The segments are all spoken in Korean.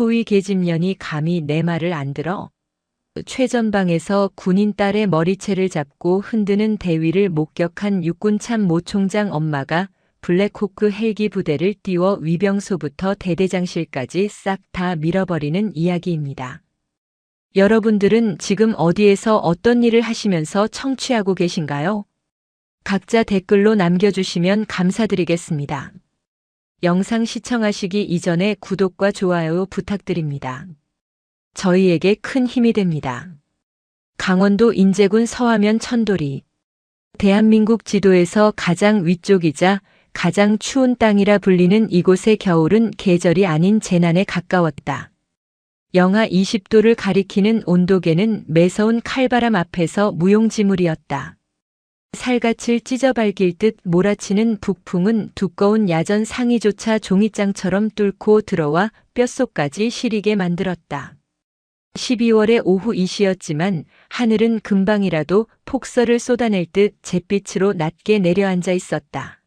소위 계집년이 감히 내 말을 안 들어? 최전방에서 군인 딸의 머리채를 잡고 흔드는 대위를 목격한 육군참 모총장 엄마가 블랙호크 헬기 부대를 띄워 위병소부터 대대장실까지 싹 다 밀어버리는 이야기입니다. 여러분들은 지금 어디에서 어떤 일을 하시면서 청취하고 계신가요? 각자 댓글로 남겨주시면 감사드리겠습니다. 영상 시청하시기 이전에 구독과 좋아요 부탁드립니다. 저희에게 큰 힘이 됩니다. 강원도 인제군 서하면 천도리. 대한민국 지도에서 가장 위쪽이자 가장 추운 땅이라 불리는 이곳의 겨울은 계절이 아닌 재난에 가까웠다. 영하 20도를 가리키는 온도계는 매서운 칼바람 앞에서 무용지물이었다. 살갗을 찢어밟힐 듯 몰아치는 북풍은 두꺼운 야전 상의조차 종이장처럼 뚫고 들어와 뼛속까지 시리게 만들었다. 12월의 오후 2시였지만 하늘은 금방이라도 폭설을 쏟아낼 듯 잿빛으로 낮게 내려앉아 있었다.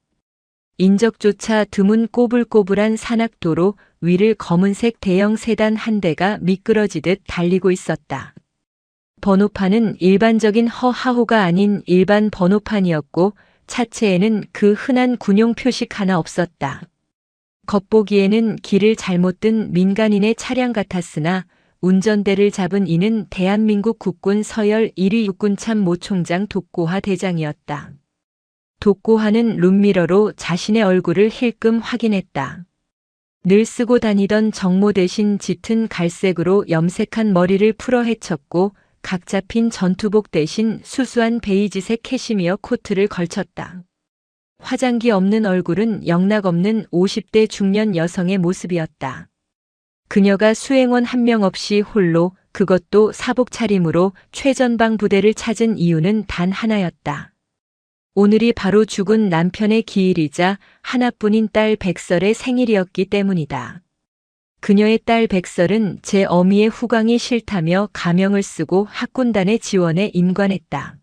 인적조차 드문 꼬불꼬불한 산악도로 위를 검은색 대형 세단 한 대가 미끄러지듯 달리고 있었다. 번호판은 일반적인 허하호가 아닌 일반 번호판이었고 차체에는 그 흔한 군용 표식 하나 없었다. 겉보기에는 길을 잘못 든 민간인의 차량 같았으나 운전대를 잡은 이는 대한민국 국군 서열 1위 육군참 모총장 독고하 대장이었다. 독고하는 룸미러로 자신의 얼굴을 힐끔 확인했다. 늘 쓰고 다니던 정모 대신 짙은 갈색으로 염색한 머리를 풀어 헤쳤고 각 잡힌 전투복 대신 수수한 베이지색 캐시미어 코트를 걸쳤다. 화장기 없는 얼굴은 영락없는 50대 중년 여성의 모습이었다. 그녀가 수행원 한 명 없이 홀로 그것도 사복 차림으로 최전방 부대를 찾은 이유는 단 하나였다. 오늘이 바로 죽은 남편의 기일이자 하나뿐인 딸 백설의 생일이었기 때문이다. 그녀의 딸 백설은 제 어미의 후광이 싫다며 가명을 쓰고 학군단의 지원에 임관했다.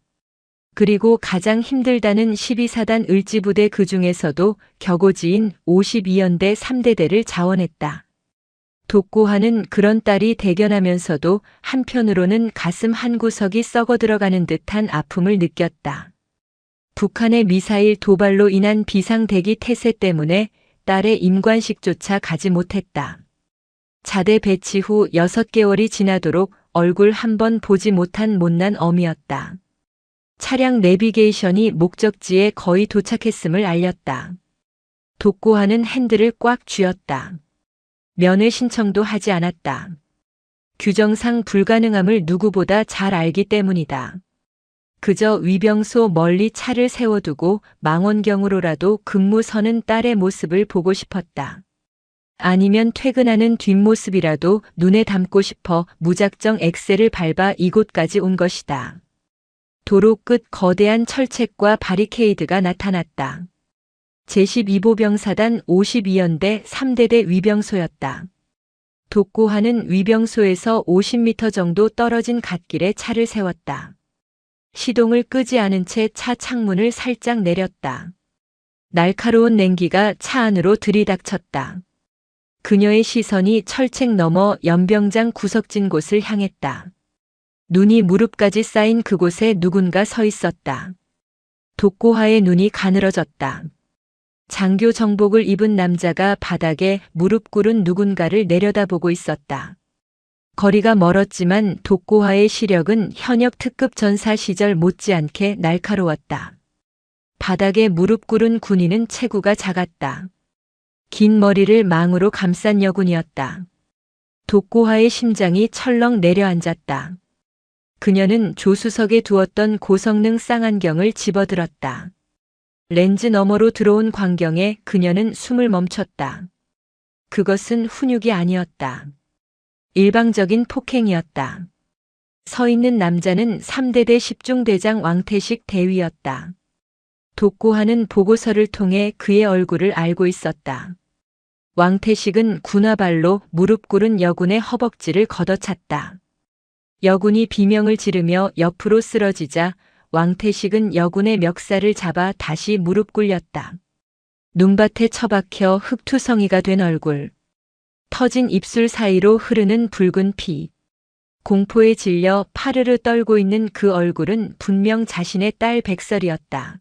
그리고 가장 힘들다는 12사단 을지부대 그 중에서도 격오지인 52연대 3대대를 자원했다. 독고하는 그런 딸이 대견하면서도 한편으로는 가슴 한구석이 썩어 들어가는 듯한 아픔을 느꼈다. 북한의 미사일 도발로 인한 비상대기 태세 때문에 딸의 임관식조차 가지 못했다. 자대 배치 후 6개월이 지나도록 얼굴 한 번 보지 못한 못난 어미였다. 차량 내비게이션이 목적지에 거의 도착했음을 알렸다. 독고하는 핸들을 꽉 쥐었다. 면회 신청도 하지 않았다. 규정상 불가능함을 누구보다 잘 알기 때문이다. 그저 위병소 멀리 차를 세워두고 망원경으로라도 근무 서는 딸의 모습을 보고 싶었다. 아니면 퇴근하는 뒷모습이라도 눈에 담고 싶어 무작정 엑셀을 밟아 이곳까지 온 것이다. 도로 끝 거대한 철책과 바리케이드가 나타났다. 제12보병사단 52연대 3대대 위병소였다. 독고하는 위병소에서 50m 정도 떨어진 갓길에 차를 세웠다. 시동을 끄지 않은 채 차 창문을 살짝 내렸다. 날카로운 냉기가 차 안으로 들이닥쳤다. 그녀의 시선이 철책 너머 연병장 구석진 곳을 향했다. 눈이 무릎까지 쌓인 그곳에 누군가 서 있었다. 독고하의 눈이 가늘어졌다. 장교 정복을 입은 남자가 바닥에 무릎 꿇은 누군가를 내려다보고 있었다. 거리가 멀었지만 독고하의 시력은 현역 특급 전사 시절 못지않게 날카로웠다. 바닥에 무릎 꿇은 군인은 체구가 작았다. 긴 머리를 망으로 감싼 여군이었다. 독고하의 심장이 철렁 내려앉았다. 그녀는 조수석에 두었던 고성능 쌍안경을 집어들었다. 렌즈 너머로 들어온 광경에 그녀는 숨을 멈췄다. 그것은 훈육이 아니었다. 일방적인 폭행이었다. 서 있는 남자는 3대대 10중대장 왕태식 대위였다. 독고하는 보고서를 통해 그의 얼굴을 알고 있었다. 왕태식은 군화발로 무릎 꿇은 여군의 허벅지를 걷어찼다. 여군이 비명을 지르며 옆으로 쓰러지자 왕태식은 여군의 멱살을 잡아 다시 무릎 꿇렸다. 눈밭에 처박혀 흙투성이가 된 얼굴. 터진 입술 사이로 흐르는 붉은 피. 공포에 질려 파르르 떨고 있는 그 얼굴은 분명 자신의 딸 백설이었다.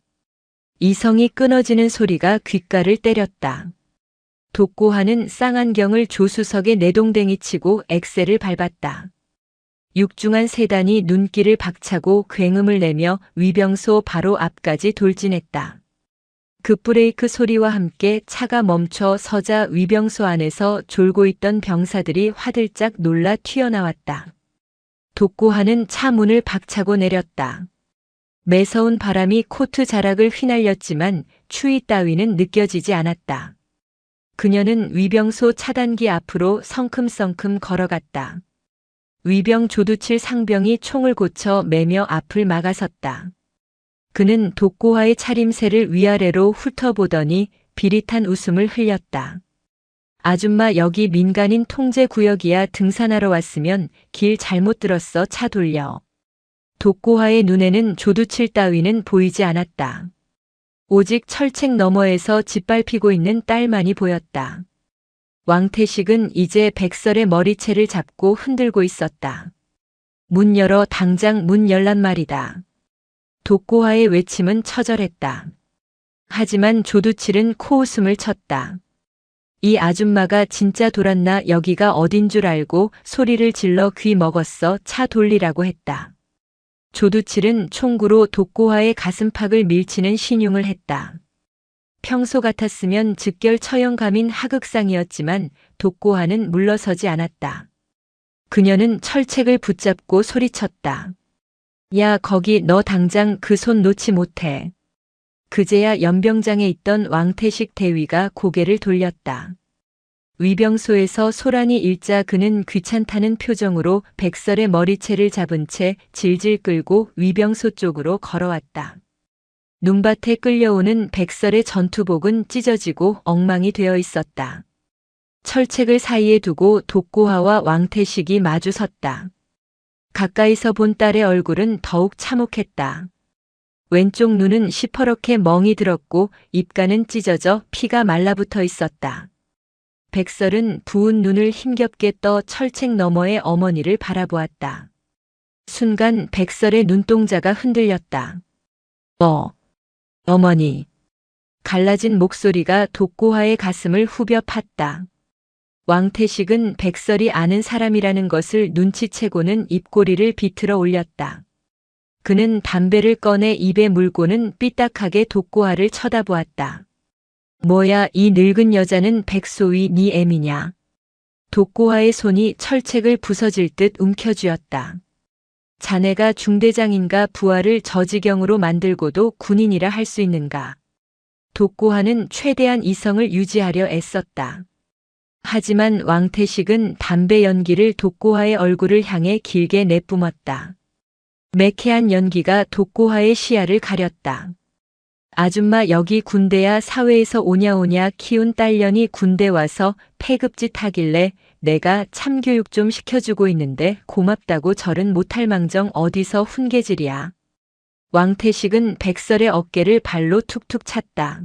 이성이 끊어지는 소리가 귓가를 때렸다. 독고하는 쌍안경을 조수석에 내동댕이 치고 엑셀을 밟았다. 육중한 세단이 눈길을 박차고 굉음을 내며 위병소 바로 앞까지 돌진했다. 급브레이크 소리와 함께 차가 멈춰 서자 위병소 안에서 졸고 있던 병사들이 화들짝 놀라 튀어나왔다. 독고하는 차 문을 박차고 내렸다. 매서운 바람이 코트 자락을 휘날렸지만 추위 따위는 느껴지지 않았다. 그녀는 위병소 차단기 앞으로 성큼성큼 걸어갔다. 위병 조두칠 상병이 총을 고쳐 매며 앞을 막아섰다. 그는 독고화의 차림새를 위아래로 훑어보더니 비릿한 웃음을 흘렸다. 아줌마 여기 민간인 통제구역이야. 등산하러 왔으면 길 잘못 들었어. 차 돌려. 독고화의 눈에는 조두칠 따위는 보이지 않았다. 오직 철책 너머에서 짓밟히고 있는 딸만이 보였다. 왕태식은 이제 백설의 머리채를 잡고 흔들고 있었다. 문 열어. 당장 문 열란 말이다. 독고화의 외침은 처절했다. 하지만 조두칠은 코웃음을 쳤다. 이 아줌마가 진짜 돌았나. 여기가 어딘 줄 알고 소리를 질러 귀 먹었어. 차 돌리라고 했다. 조두칠은 총구로 독고화의 가슴팍을 밀치는 신용을 했다. 평소 같았으면 즉결 처형감인 하극상이었지만 독고화는 물러서지 않았다. 그녀는 철책을 붙잡고 소리쳤다. 야, 거기 너 당장 그 손 놓지 못해. 그제야 연병장에 있던 왕태식 대위가 고개를 돌렸다. 위병소에서 소란이 일자 그는 귀찮다는 표정으로 백설의 머리채를 잡은 채 질질 끌고 위병소 쪽으로 걸어왔다. 눈밭에 끌려오는 백설의 전투복은 찢어지고 엉망이 되어 있었다. 철책을 사이에 두고 독고화와 왕태식이 마주 섰다. 가까이서 본 딸의 얼굴은 더욱 참혹했다. 왼쪽 눈은 시퍼렇게 멍이 들었고 입가는 찢어져 피가 말라붙어 있었다. 백설은 부은 눈을 힘겹게 떠 철책 너머의 어머니를 바라보았다. 순간 백설의 눈동자가 흔들렸다. 어머니. 갈라진 목소리가 독고화의 가슴을 후벼 팠다. 왕태식은 백설이 아는 사람이라는 것을 눈치채고는 입꼬리를 비틀어 올렸다. 그는 담배를 꺼내 입에 물고는 삐딱하게 독고화를 쳐다보았다. 뭐야, 이 늙은 여자는 백소위 네 애미냐. 독고화의 손이 철책을 부서질 듯 움켜쥐었다. 자네가 중대장인가. 부하를 저 지경으로 만들고도 군인이라 할 수 있는가. 독고화는 최대한 이성을 유지하려 애썼다. 하지만 왕태식은 담배 연기를 독고화의 얼굴을 향해 길게 내뿜었다. 매캐한 연기가 독고화의 시야를 가렸다. 아줌마 여기 군대야. 사회에서 오냐오냐 키운 딸년이 군대 와서 패급짓 하길래 내가 참교육 좀 시켜주고 있는데 고맙다고 절은 못할 망정 어디서 훈계질이야. 왕태식은 백설의 어깨를 발로 툭툭 찼다.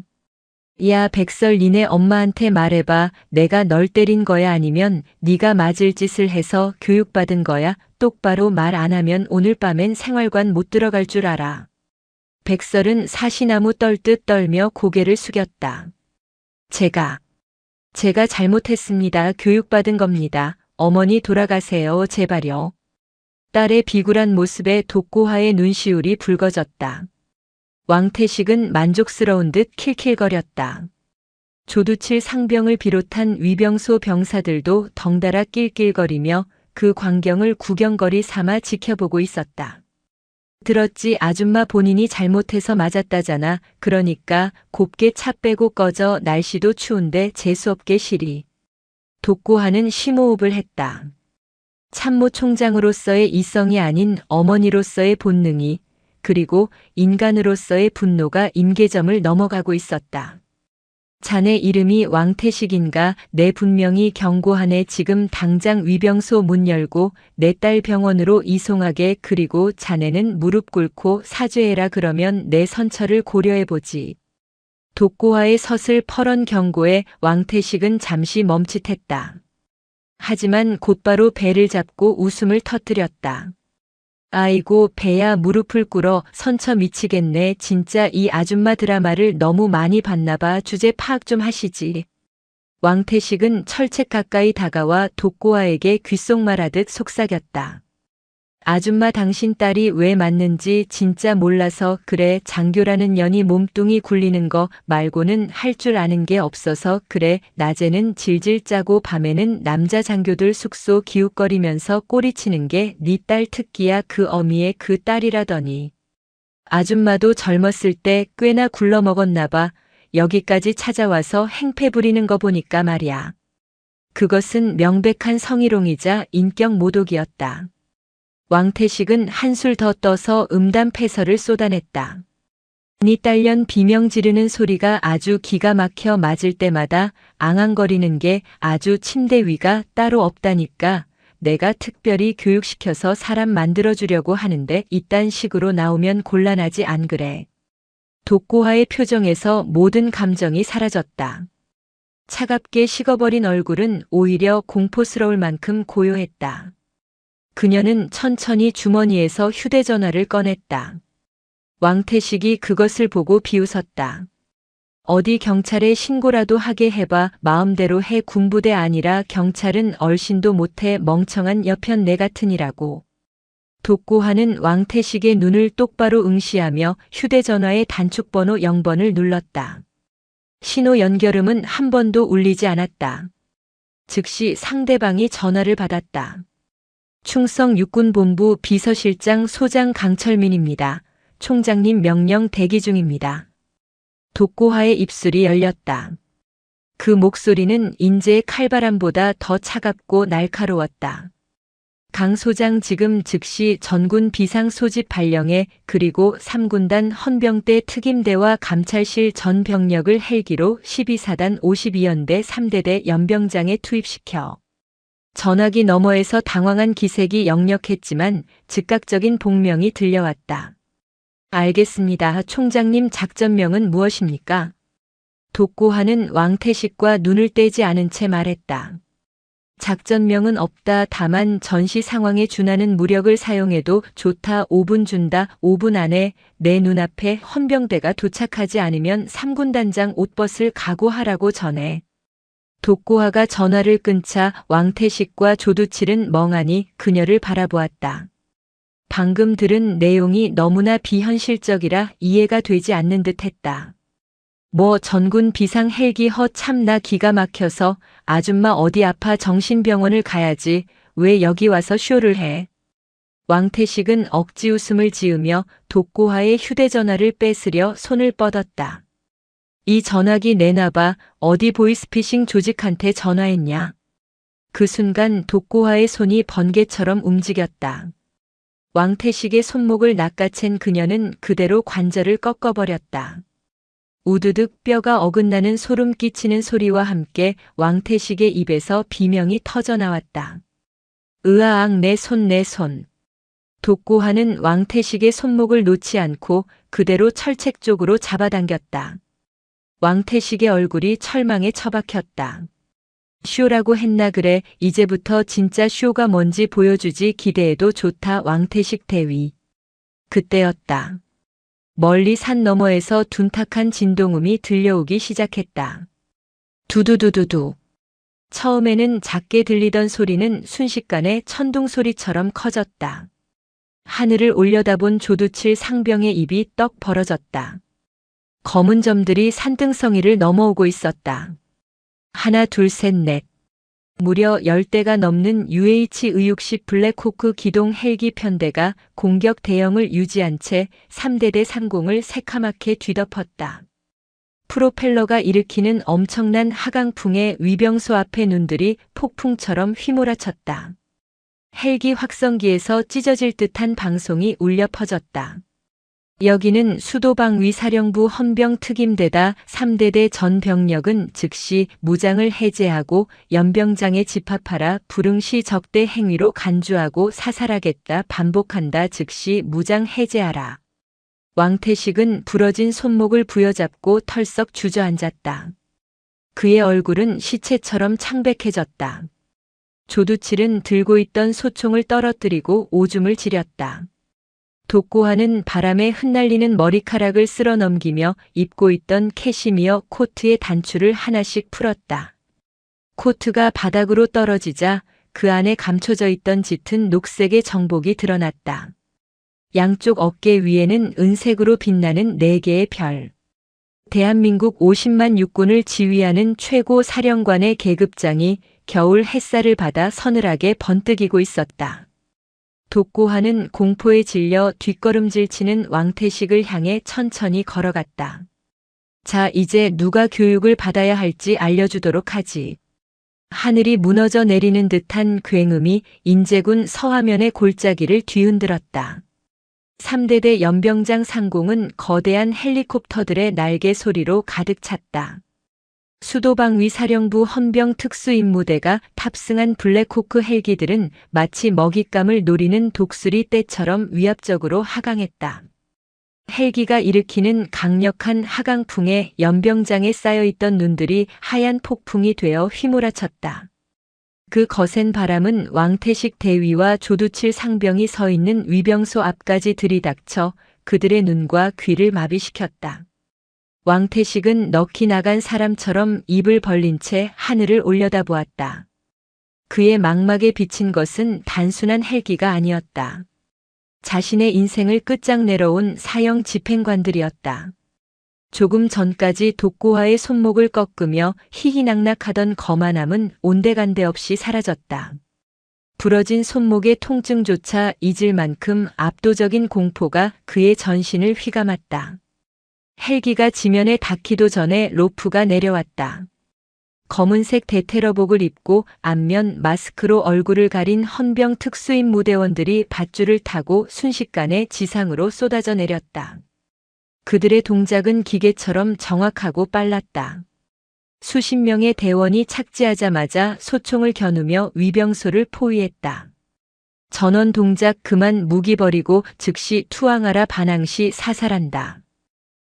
야, 백설 니네 엄마한테 말해봐. 내가 널 때린 거야 아니면 네가 맞을 짓을 해서 교육받은 거야. 똑바로 말 안 하면 오늘 밤엔 생활관 못 들어갈 줄 알아. 백설은 사시나무 떨듯 떨며 고개를 숙였다. 제가 잘못했습니다. 교육받은 겁니다. 어머니 돌아가세요. 제발요. 딸의 비굴한 모습에 독고화의 눈시울이 붉어졌다. 왕태식은 만족스러운 듯 킬킬거렸다. 조두칠 상병을 비롯한 위병소 병사들도 덩달아 낄낄거리며 그 광경을 구경거리 삼아 지켜보고 있었다. 들었지, 아줌마 본인이 잘못해서 맞았다잖아. 그러니까 곱게 차 빼고 꺼져. 날씨도 추운데 재수없게 시리. 독고하는 심호흡을 했다. 참모 총장으로서의 이성이 아닌 어머니로서의 본능이, 그리고 인간으로서의 분노가 임계점을 넘어가고 있었다. 자네 이름이 왕태식인가? 내 분명히 경고하네. 지금 당장 위병소 문 열고 내 딸 병원으로 이송하게. 그리고 자네는 무릎 꿇고 사죄해라. 그러면 내 선처를 고려해보지. 독고화의 서슬 퍼런 경고에 왕태식은 잠시 멈칫했다. 하지만 곧바로 배를 잡고 웃음을 터뜨렸다. 아이고 배야 무릎을 꿇어 선처 미치겠네. 진짜 이 아줌마 드라마를 너무 많이 봤나 봐. 주제 파악 좀 하시지. 왕태식은 철책 가까이 다가와 독고아에게 귓속말하듯 속삭였다. 아줌마 당신 딸이 왜 맞는지 진짜 몰라서 그래. 장교라는 년이 몸뚱이 굴리는 거 말고는 할 줄 아는 게 없어서 그래. 낮에는 질질 짜고 밤에는 남자 장교들 숙소 기웃거리면서 꼬리치는 게 네 딸 특기야. 그 어미의 그 딸이라더니. 아줌마도 젊었을 때 꽤나 굴러먹었나 봐. 여기까지 찾아와서 행패 부리는 거 보니까 말이야. 그것은 명백한 성희롱이자 인격 모독이었다. 왕태식은 한술 더 떠서 음담패설을 쏟아냈다. 네 딸년 비명 지르는 소리가 아주 기가 막혀. 맞을 때마다 앙앙거리는 게 아주 침대 위가 따로 없다니까. 내가 특별히 교육시켜서 사람 만들어주려고 하는데 이딴 식으로 나오면 곤란하지 안 그래. 독고하의 표정에서 모든 감정이 사라졌다. 차갑게 식어버린 얼굴은 오히려 공포스러울 만큼 고요했다. 그녀는 천천히 주머니에서 휴대전화를 꺼냈다. 왕태식이 그것을 보고 비웃었다. 어디 경찰에 신고라도 하게 해봐. 마음대로 해. 군부대 아니라 경찰은 얼씬도 못해. 멍청한 여편 내 같으니라고. 독고하는 왕태식의 눈을 똑바로 응시하며 휴대전화의 단축번호 0번을 눌렀다. 신호 연결음은 한 번도 울리지 않았다. 즉시 상대방이 전화를 받았다. 충성 육군본부 비서실장 소장 강철민입니다. 총장님 명령 대기 중입니다. 독고하의 입술이 열렸다. 그 목소리는 인제의 칼바람보다 더 차갑고 날카로웠다. 강 소장 지금 즉시 전군 비상 소집 발령해. 그리고 3군단 헌병대 특임대와 감찰실 전 병력을 헬기로 12사단 52연대 3대대 연병장에 투입시켜. 전화기 너머에서 당황한 기색이 역력했지만 즉각적인 복명이 들려왔다. 알겠습니다. 총장님 작전명은 무엇입니까? 독고하는 왕태식과 눈을 떼지 않은 채 말했다. 작전명은 없다. 다만 전시 상황에 준하는 무력을 사용해도 좋다. 5분 준다. 5분 안에 내 눈앞에 헌병대가 도착하지 않으면 3군단장 옷벗을 각오하라고 전해. 독고하가 전화를 끊자 왕태식과 조두칠은 멍하니 그녀를 바라보았다. 방금 들은 내용이 너무나 비현실적이라 이해가 되지 않는 듯했다. 뭐 전군 비상 헬기 참나 기가 막혀서. 아줌마 어디 아파. 정신병원을 가야지. 왜 여기 와서 쇼를 해. 왕태식은 억지 웃음을 지으며 독고하의 휴대전화를 뺏으려 손을 뻗었다. 이 전화기 내놔봐. 어디 보이스피싱 조직한테 전화했냐. 그 순간 독고하의 손이 번개처럼 움직였다. 왕태식의 손목을 낚아챈 그녀는 그대로 관절을 꺾어버렸다. 우두둑 뼈가 어긋나는 소름 끼치는 소리와 함께 왕태식의 입에서 비명이 터져나왔다. 으아앙 내 손 내 손. 독고하는 왕태식의 손목을 놓지 않고 그대로 철책 쪽으로 잡아당겼다. 왕태식의 얼굴이 철망에 처박혔다. 쇼라고 했나 그래. 이제부터 진짜 쇼가 뭔지 보여주지. 기대해도 좋다. 왕태식 대위. 그때였다. 멀리 산 너머에서 둔탁한 진동음이 들려오기 시작했다. 두두두두두. 처음에는 작게 들리던 소리는 순식간에 천둥 소리처럼 커졌다. 하늘을 올려다본 조두칠 상병의 입이 떡 벌어졌다. 검은 점들이 산등성이를 넘어오고 있었다. 하나 둘 셋 넷. 무려 10대가 넘는 UH-의육식 블랙호크 기동 헬기 편대가 공격 대형을 유지한 채 3대대 상공을 새카맣게 뒤덮었다. 프로펠러가 일으키는 엄청난 하강풍에 위병소 앞의 눈들이 폭풍처럼 휘몰아쳤다. 헬기 확성기에서 찢어질 듯한 방송이 울려 퍼졌다. 여기는 수도방위사령부 헌병특임대다. 3대대 전 병력은 즉시 무장을 해제하고 연병장에 집합하라. 불응시 적대 행위로 간주하고 사살하겠다. 반복한다. 즉시 무장 해제하라. 왕태식은 부러진 손목을 부여잡고 털썩 주저앉았다. 그의 얼굴은 시체처럼 창백해졌다. 조두칠은 들고 있던 소총을 떨어뜨리고 오줌을 지렸다. 독고하는 바람에 흩날리는 머리카락을 쓸어 넘기며 입고 있던 캐시미어 코트의 단추를 하나씩 풀었다. 코트가 바닥으로 떨어지자 그 안에 감춰져 있던 짙은 녹색의 정복이 드러났다. 양쪽 어깨 위에는 은색으로 빛나는 4개의 별. 대한민국 50만 육군을 지휘하는 최고 사령관의 계급장이 겨울 햇살을 받아 서늘하게 번뜩이고 있었다. 독고하는 공포에 질려 뒷걸음질치는 왕태식을 향해 천천히 걸어갔다. 자, 이제 누가 교육을 받아야 할지 알려주도록 하지. 하늘이 무너져 내리는 듯한 굉음이 인제군 서화면의 골짜기를 뒤흔들었다. 3대대 연병장 상공은 거대한 헬리콥터들의 날개 소리로 가득 찼다. 수도방위 사령부 헌병 특수임무대가 탑승한 블랙호크 헬기들은 마치 먹잇감을 노리는 독수리 떼처럼 위압적으로 하강했다. 헬기가 일으키는 강력한 하강풍에 연병장에 쌓여있던 눈들이 하얀 폭풍이 되어 휘몰아쳤다. 그 거센 바람은 왕태식 대위와 조두칠 상병이 서 있는 위병소 앞까지 들이닥쳐 그들의 눈과 귀를 마비시켰다. 왕태식은 넋이 나간 사람처럼 입을 벌린 채 하늘을 올려다보았다. 그의 망막에 비친 것은 단순한 헬기가 아니었다. 자신의 인생을 끝장내러온 사형 집행관들이었다. 조금 전까지 독고화의 손목을 꺾으며 희희낙낙하던 거만함은 온데간데 없이 사라졌다. 부러진 손목의 통증조차 잊을 만큼 압도적인 공포가 그의 전신을 휘감았다. 헬기가 지면에 닿기도 전에 로프가 내려왔다. 검은색 대테러복을 입고 안면 마스크로 얼굴을 가린 헌병 특수임무대원들이 밧줄을 타고 순식간에 지상으로 쏟아져 내렸다. 그들의 동작은 기계처럼 정확하고 빨랐다. 수십 명의 대원이 착지하자마자 소총을 겨누며 위병소를 포위했다. 전원 동작 그만 무기 버리고 즉시 투항하라 반항시 사살한다.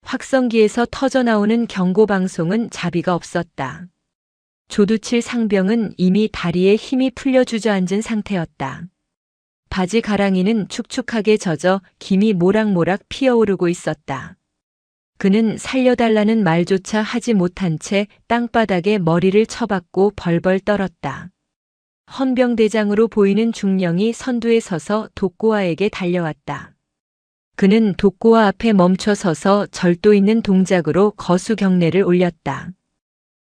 확성기에서 터져나오는 경고방송은 자비가 없었다. 조두칠 상병은 이미 다리에 힘이 풀려 주저앉은 상태였다. 바지 가랑이는 축축하게 젖어 김이 모락모락 피어오르고 있었다. 그는 살려달라는 말조차 하지 못한 채 땅바닥에 머리를 쳐박고 벌벌 떨었다. 헌병대장으로 보이는 중령이 선두에 서서 독고화에게 달려왔다. 그는 독고화 앞에 멈춰 서서 절도 있는 동작으로 거수 경례를 올렸다.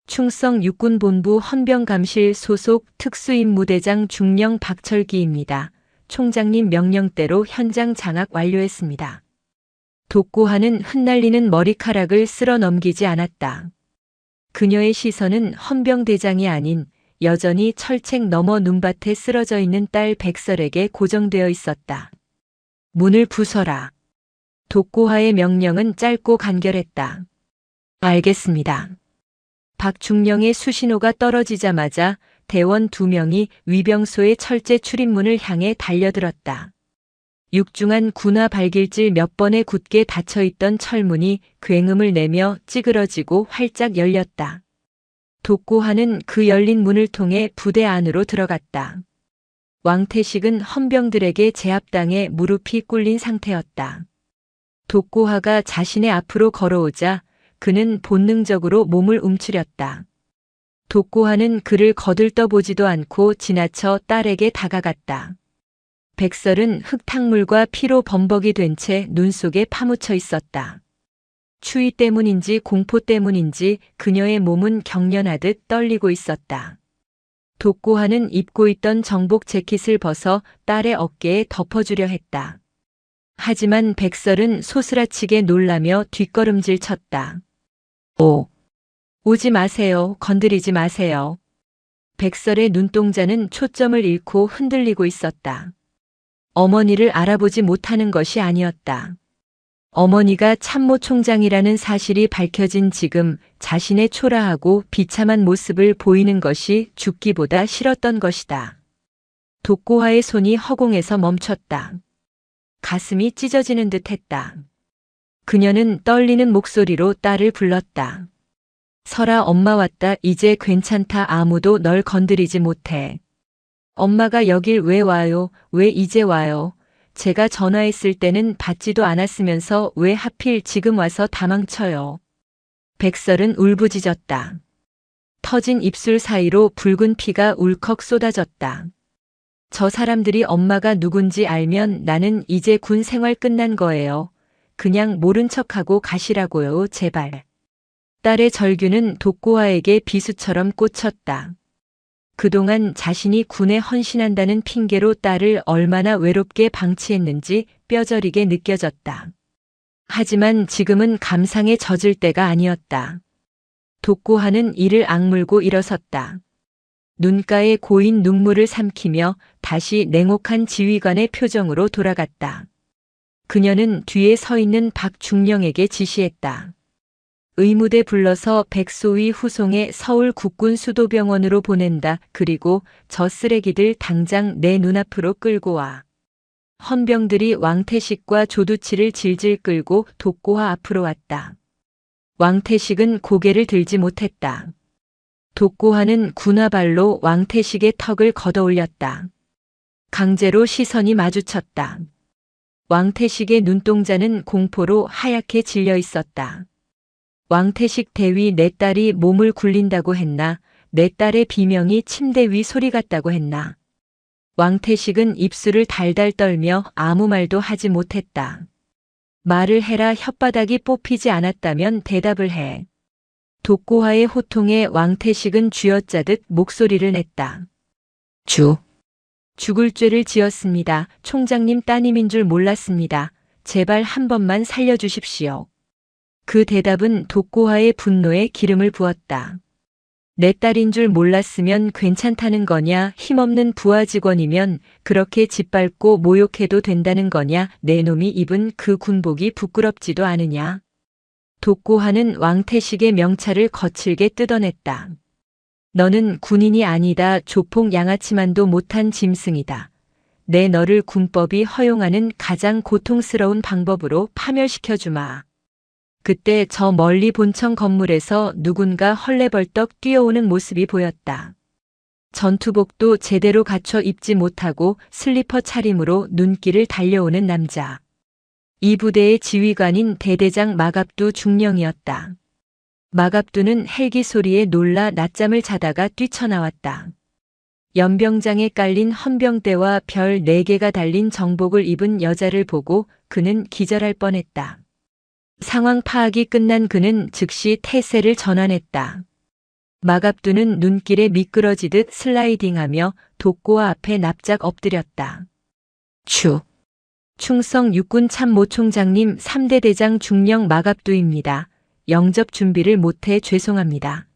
충성 육군본부 헌병감실 소속 특수임무대장 중령 박철기입니다. 총장님 명령대로 현장 장악 완료했습니다. 독고화는 흩날리는 머리카락을 쓸어 넘기지 않았다. 그녀의 시선은 헌병대장이 아닌 여전히 철책 너머 눈밭에 쓰러져 있는 딸 백설에게 고정되어 있었다. 문을 부숴라. 독고화의 명령은 짧고 간결했다. 알겠습니다. 박중령의 수신호가 떨어지자마자 대원 2명이 위병소의 철제 출입문을 향해 달려들었다. 육중한 군화 발길질 몇 번에 굳게 닫혀있던 철문이 굉음을 내며 찌그러지고 활짝 열렸다. 독고화는 그 열린 문을 통해 부대 안으로 들어갔다. 왕태식은 헌병들에게 제압당해 무릎이 꿇린 상태였다. 독고화가 자신의 앞으로 걸어오자 그는 본능적으로 몸을 움츠렸다. 독고화는 그를 거들떠보지도 않고 지나쳐 딸에게 다가갔다. 백설은 흙탕물과 피로 범벅이 된 채 눈 속에 파묻혀 있었다. 추위 때문인지 공포 때문인지 그녀의 몸은 경련하듯 떨리고 있었다. 독고화는 입고 있던 정복 재킷을 벗어 딸의 어깨에 덮어주려 했다. 하지만 백설은 소스라치게 놀라며 뒷걸음질 쳤다. 오지 마세요. 건드리지 마세요. 백설의 눈동자는 초점을 잃고 흔들리고 있었다. 어머니를 알아보지 못하는 것이 아니었다. 어머니가 참모총장이라는 사실이 밝혀진 지금 자신의 초라하고 비참한 모습을 보이는 것이 죽기보다 싫었던 것이다. 독고화의 손이 허공에서 멈췄다. 가슴이 찢어지는 듯 했다. 그녀는 떨리는 목소리로 딸을 불렀다. 설아, 엄마 왔다. 이제 괜찮다. 아무도 널 건드리지 못해. 엄마가 여길 왜 와요? 왜 이제 와요? 제가 전화했을 때는 받지도 않았으면서 왜 하필 지금 와서 다 망쳐요? 백설은 울부짖었다. 터진 입술 사이로 붉은 피가 울컥 쏟아졌다. 저 사람들이 엄마가 누군지 알면 나는 이제 군 생활 끝난 거예요. 그냥 모른 척하고 가시라고요, 제발. 딸의 절규는 독고화에게 비수처럼 꽂혔다. 그동안 자신이 군에 헌신한다는 핑계로 딸을 얼마나 외롭게 방치했는지 뼈저리게 느껴졌다. 하지만 지금은 감상에 젖을 때가 아니었다. 독고화는 이를 악물고 일어섰다. 눈가에 고인 눈물을 삼키며 다시 냉혹한 지휘관의 표정으로 돌아갔다. 그녀는 뒤에 서 있는 박중령에게 지시했다. 의무대 불러서 백소위 후송에 서울 국군 수도병원으로 보낸다. 그리고 저 쓰레기들 당장 내 눈앞으로 끌고 와. 헌병들이 왕태식과 조두치를 질질 끌고 독고화 앞으로 왔다. 왕태식은 고개를 들지 못했다. 독고화는 군화발로 왕태식의 턱을 걷어올렸다. 강제로 시선이 마주쳤다. 왕태식의 눈동자는 공포로 하얗게 질려 있었다. 왕태식 대위 내 딸이 몸을 굴린다고 했나? 내 딸의 비명이 침대 위 소리 같다고 했나? 왕태식은 입술을 달달 떨며 아무 말도 하지 못했다. 말을 해라. 혓바닥이 뽑히지 않았다면 대답을 해. 독고화의 호통에 왕태식은 쥐어짜듯 목소리를 냈다. 죽을 죄를 지었습니다. 총장님 따님인 줄 몰랐습니다. 제발 한 번만 살려주십시오. 그 대답은 독고화의 분노에 기름을 부었다. 내 딸인 줄 몰랐으면 괜찮다는 거냐? 힘없는 부하 직원이면 그렇게 짓밟고 모욕해도 된다는 거냐? 내 놈이 입은 그 군복이 부끄럽지도 않으냐? 독고화는 왕태식의 명찰을 거칠게 뜯어냈다. 너는 군인이 아니다. 조폭 양아치만도 못한 짐승이다. 내 너를 군법이 허용하는 가장 고통스러운 방법으로 파멸시켜주마. 그때 저 멀리 본청 건물에서 누군가 헐레벌떡 뛰어오는 모습이 보였다. 전투복도 제대로 갖춰 입지 못하고 슬리퍼 차림으로 눈길을 달려오는 남자. 이 부대의 지휘관인 대대장 마갑두 중령이었다. 마갑두는 헬기 소리에 놀라 낮잠을 자다가 뛰쳐나왔다. 연병장에 깔린 헌병대와 별 4개가 달린 정복을 입은 여자를 보고 그는 기절할 뻔했다. 상황 파악이 끝난 그는 즉시 태세를 전환했다. 마갑두는 눈길에 미끄러지듯 슬라이딩하며 독고화 앞에 납작 엎드렸다. 충성 육군 참모총장님 3대 대장 중령 마갑두입니다. 영접 준비를 못해 죄송합니다.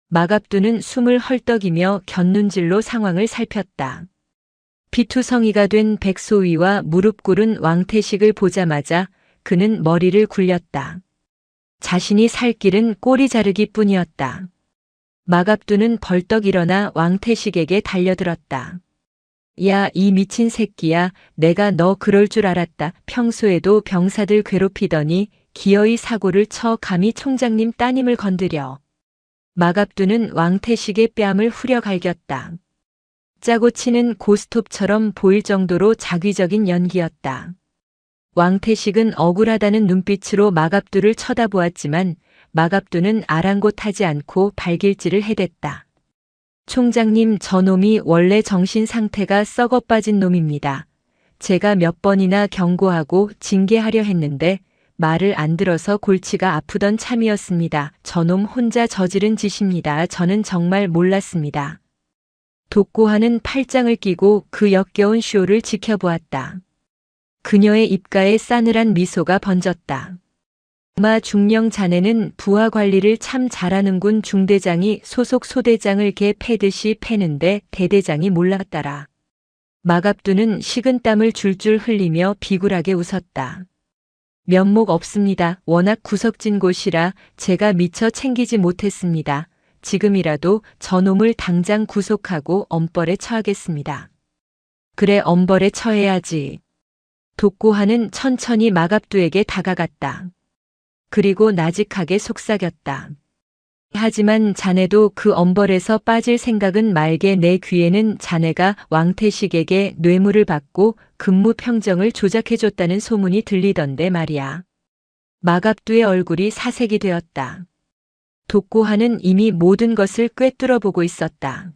마갑두는 숨을 헐떡이며 곁눈질로 상황을 살폈다. 피투성이가 된 백소위와 무릎 꿇은 왕태식을 보자마자 그는 머리를 굴렸다. 자신이 살 길은 꼬리 자르기 뿐이었다. 마갑두는 벌떡 일어나 왕태식에게 달려들었다. 야, 이 미친 새끼야. 내가 너 그럴 줄 알았다. 평소에도 병사들 괴롭히더니 기어이 사고를 쳐 감히 총장님 따님을 건드려. 마갑두는 왕태식의 뺨을 후려 갈겼다. 짜고 치는 고스톱처럼 보일 정도로 자기적인 연기였다. 왕태식은 억울하다는 눈빛으로 마갑두를 쳐다보았지만 마갑두는 아랑곳하지 않고 발길질을 해댔다. 총장님, 저놈이 원래 정신 상태가 썩어 빠진 놈입니다. 제가 몇 번이나 경고하고 징계하려 했는데 말을 안 들어서 골치가 아프던 참이었습니다. 저놈 혼자 저지른 짓입니다. 저는 정말 몰랐습니다. 독고화는 팔짱을 끼고 그 역겨운 쇼를 지켜보았다. 그녀의 입가에 싸늘한 미소가 번졌다. 마 중령 자네는 부하 관리를 참 잘하는군. 중대장이 소속 소대장을 개 패듯이 패는데 대대장이 몰랐더라. 마갑두는 식은땀을 줄줄 흘리며 비굴하게 웃었다. 면목 없습니다. 워낙 구석진 곳이라 제가 미처 챙기지 못했습니다. 지금이라도 저놈을 당장 구속하고 엄벌에 처하겠습니다. 그래, 엄벌에 처해야지. 독고화는 천천히 마갑두에게 다가갔다. 그리고 나직하게 속삭였다. 하지만 자네도 그 엄벌에서 빠질 생각은 말게. 내 귀에는 자네가 왕태식에게 뇌물을 받고 근무 평정을 조작해줬다는 소문이 들리던데 말이야. 마갑두의 얼굴이 사색이 되었다. 독고하는 이미 모든 것을 꿰뚫어 보고 있었다.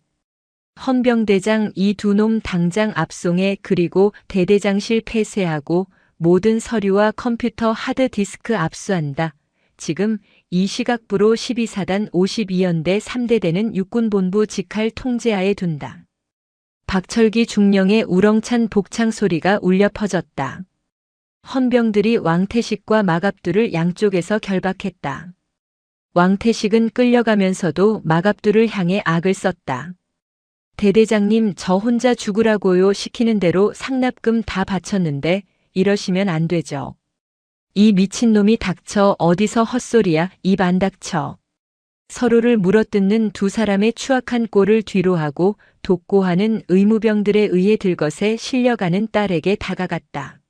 헌병대장 이 두 놈 당장 압송해. 그리고 대대장실 폐쇄하고 모든 서류와 컴퓨터 하드디스크 압수한다. 지금 이 시각부로 12사단 52연대 3대대는 육군본부 직할 통제하에 둔다. 박철기 중령의 우렁찬 복창 소리가 울려 퍼졌다. 헌병들이 왕태식과 마갑두를 양쪽에서 결박했다. 왕태식은 끌려가면서도 마갑두를 향해 악을 썼다. 대대장님, 저 혼자 죽으라고요. 시키는 대로 상납금 다 바쳤는데 이러시면 안 되죠. 이 미친놈이 닥쳐. 어디서 헛소리야. 입 안 닥쳐. 서로를 물어뜯는 두 사람의 추악한 꼴을 뒤로하고 독고하는 의무병들에 의해 들것에 실려가는 딸에게 다가갔다.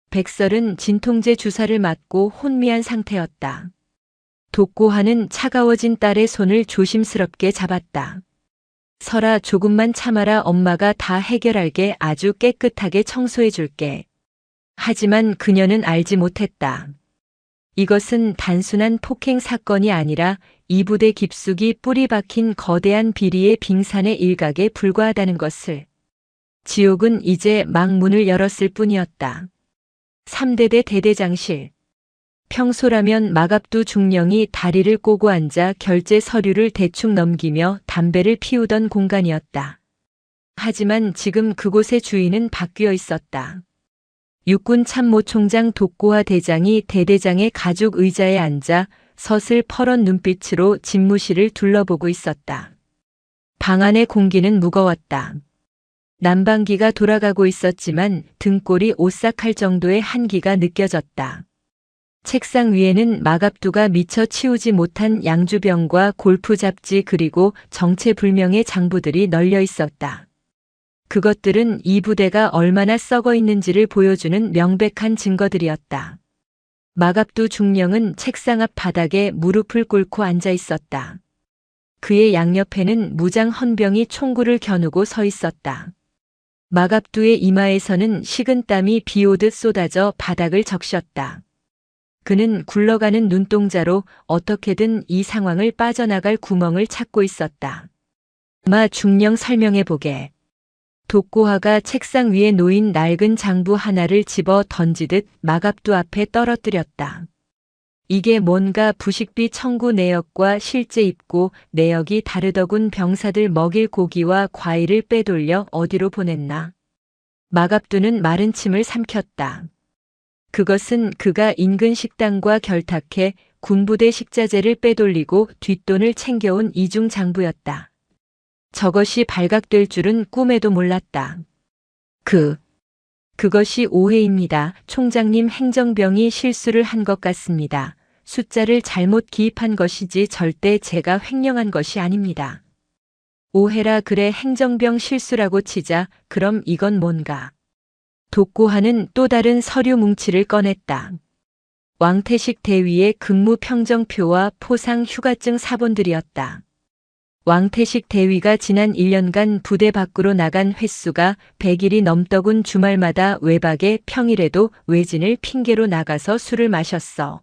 백설은 진통제 주사를 맞고 혼미한 상태였다. 독고하는 차가워진 딸의 손을 조심스럽게 잡았다. 설아, 조금만 참아라. 엄마가 다 해결할게. 아주 깨끗하게 청소해 줄게. 하지만 그녀는 알지 못했다. 이것은 단순한 폭행 사건이 아니라 이 부대 깊숙이 뿌리 박힌 거대한 비리의 빙산의 일각에 불과하다는 것을. 지옥은 이제 막 문을 열었을 뿐이었다. 3대대 대대장실. 평소라면 마갑두 중령이 다리를 꼬고 앉아 결제 서류를 대충 넘기며 담배를 피우던 공간이었다. 하지만 지금 그곳의 주인은 바뀌어 있었다. 육군 참모총장 독고하 대장이 대대장의 가죽 의자에 앉아 서슬 퍼런 눈빛으로 집무실을 둘러보고 있었다. 방 안의 공기는 무거웠다. 난방기가 돌아가고 있었지만 등골이 오싹할 정도의 한기가 느껴졌다. 책상 위에는 마갑두가 미처 치우지 못한 양주병과 골프 잡지 그리고 정체불명의 장부들이 널려 있었다. 그것들은 이 부대가 얼마나 썩어 있는지를 보여주는 명백한 증거들이었다. 마갑두 중령은 책상 앞 바닥에 무릎을 꿇고 앉아 있었다. 그의 양옆에는 무장 헌병이 총구를 겨누고 서 있었다. 마갑두의 이마에서는 식은땀이 비오듯 쏟아져 바닥을 적셨다. 그는 굴러가는 눈동자로 어떻게든 이 상황을 빠져나갈 구멍을 찾고 있었다. 마 중령 설명해보게. 독고하가 책상 위에 놓인 낡은 장부 하나를 집어 던지듯 마갑두 앞에 떨어뜨렸다. 이게 뭔가 부식비 청구 내역과 실제 입고 내역이 다르더군. 병사들 먹일 고기와 과일을 빼돌려 어디로 보냈나. 마갑두는 마른 침을 삼켰다. 그것은 그가 인근 식당과 결탁해 군부대 식자재를 빼돌리고 뒷돈을 챙겨온 이중 장부였다. 저것이 발각될 줄은 꿈에도 몰랐다. 그것이 오해입니다. 총장님, 행정병이 실수를 한 것 같습니다. 숫자를 잘못 기입한 것이지 절대 제가 횡령한 것이 아닙니다. 오해라. 그래, 행정병 실수라고 치자. 그럼 이건 뭔가. 독고하는 또 다른 서류 뭉치를 꺼냈다. 왕태식 대위의 근무 평정표와 포상 휴가증 사본들이었다. 왕태식 대위가 지난 1년간 부대 밖으로 나간 횟수가 100일이 넘더군. 주말마다 외박에 평일에도 외진을 핑계로 나가서 술을 마셨어.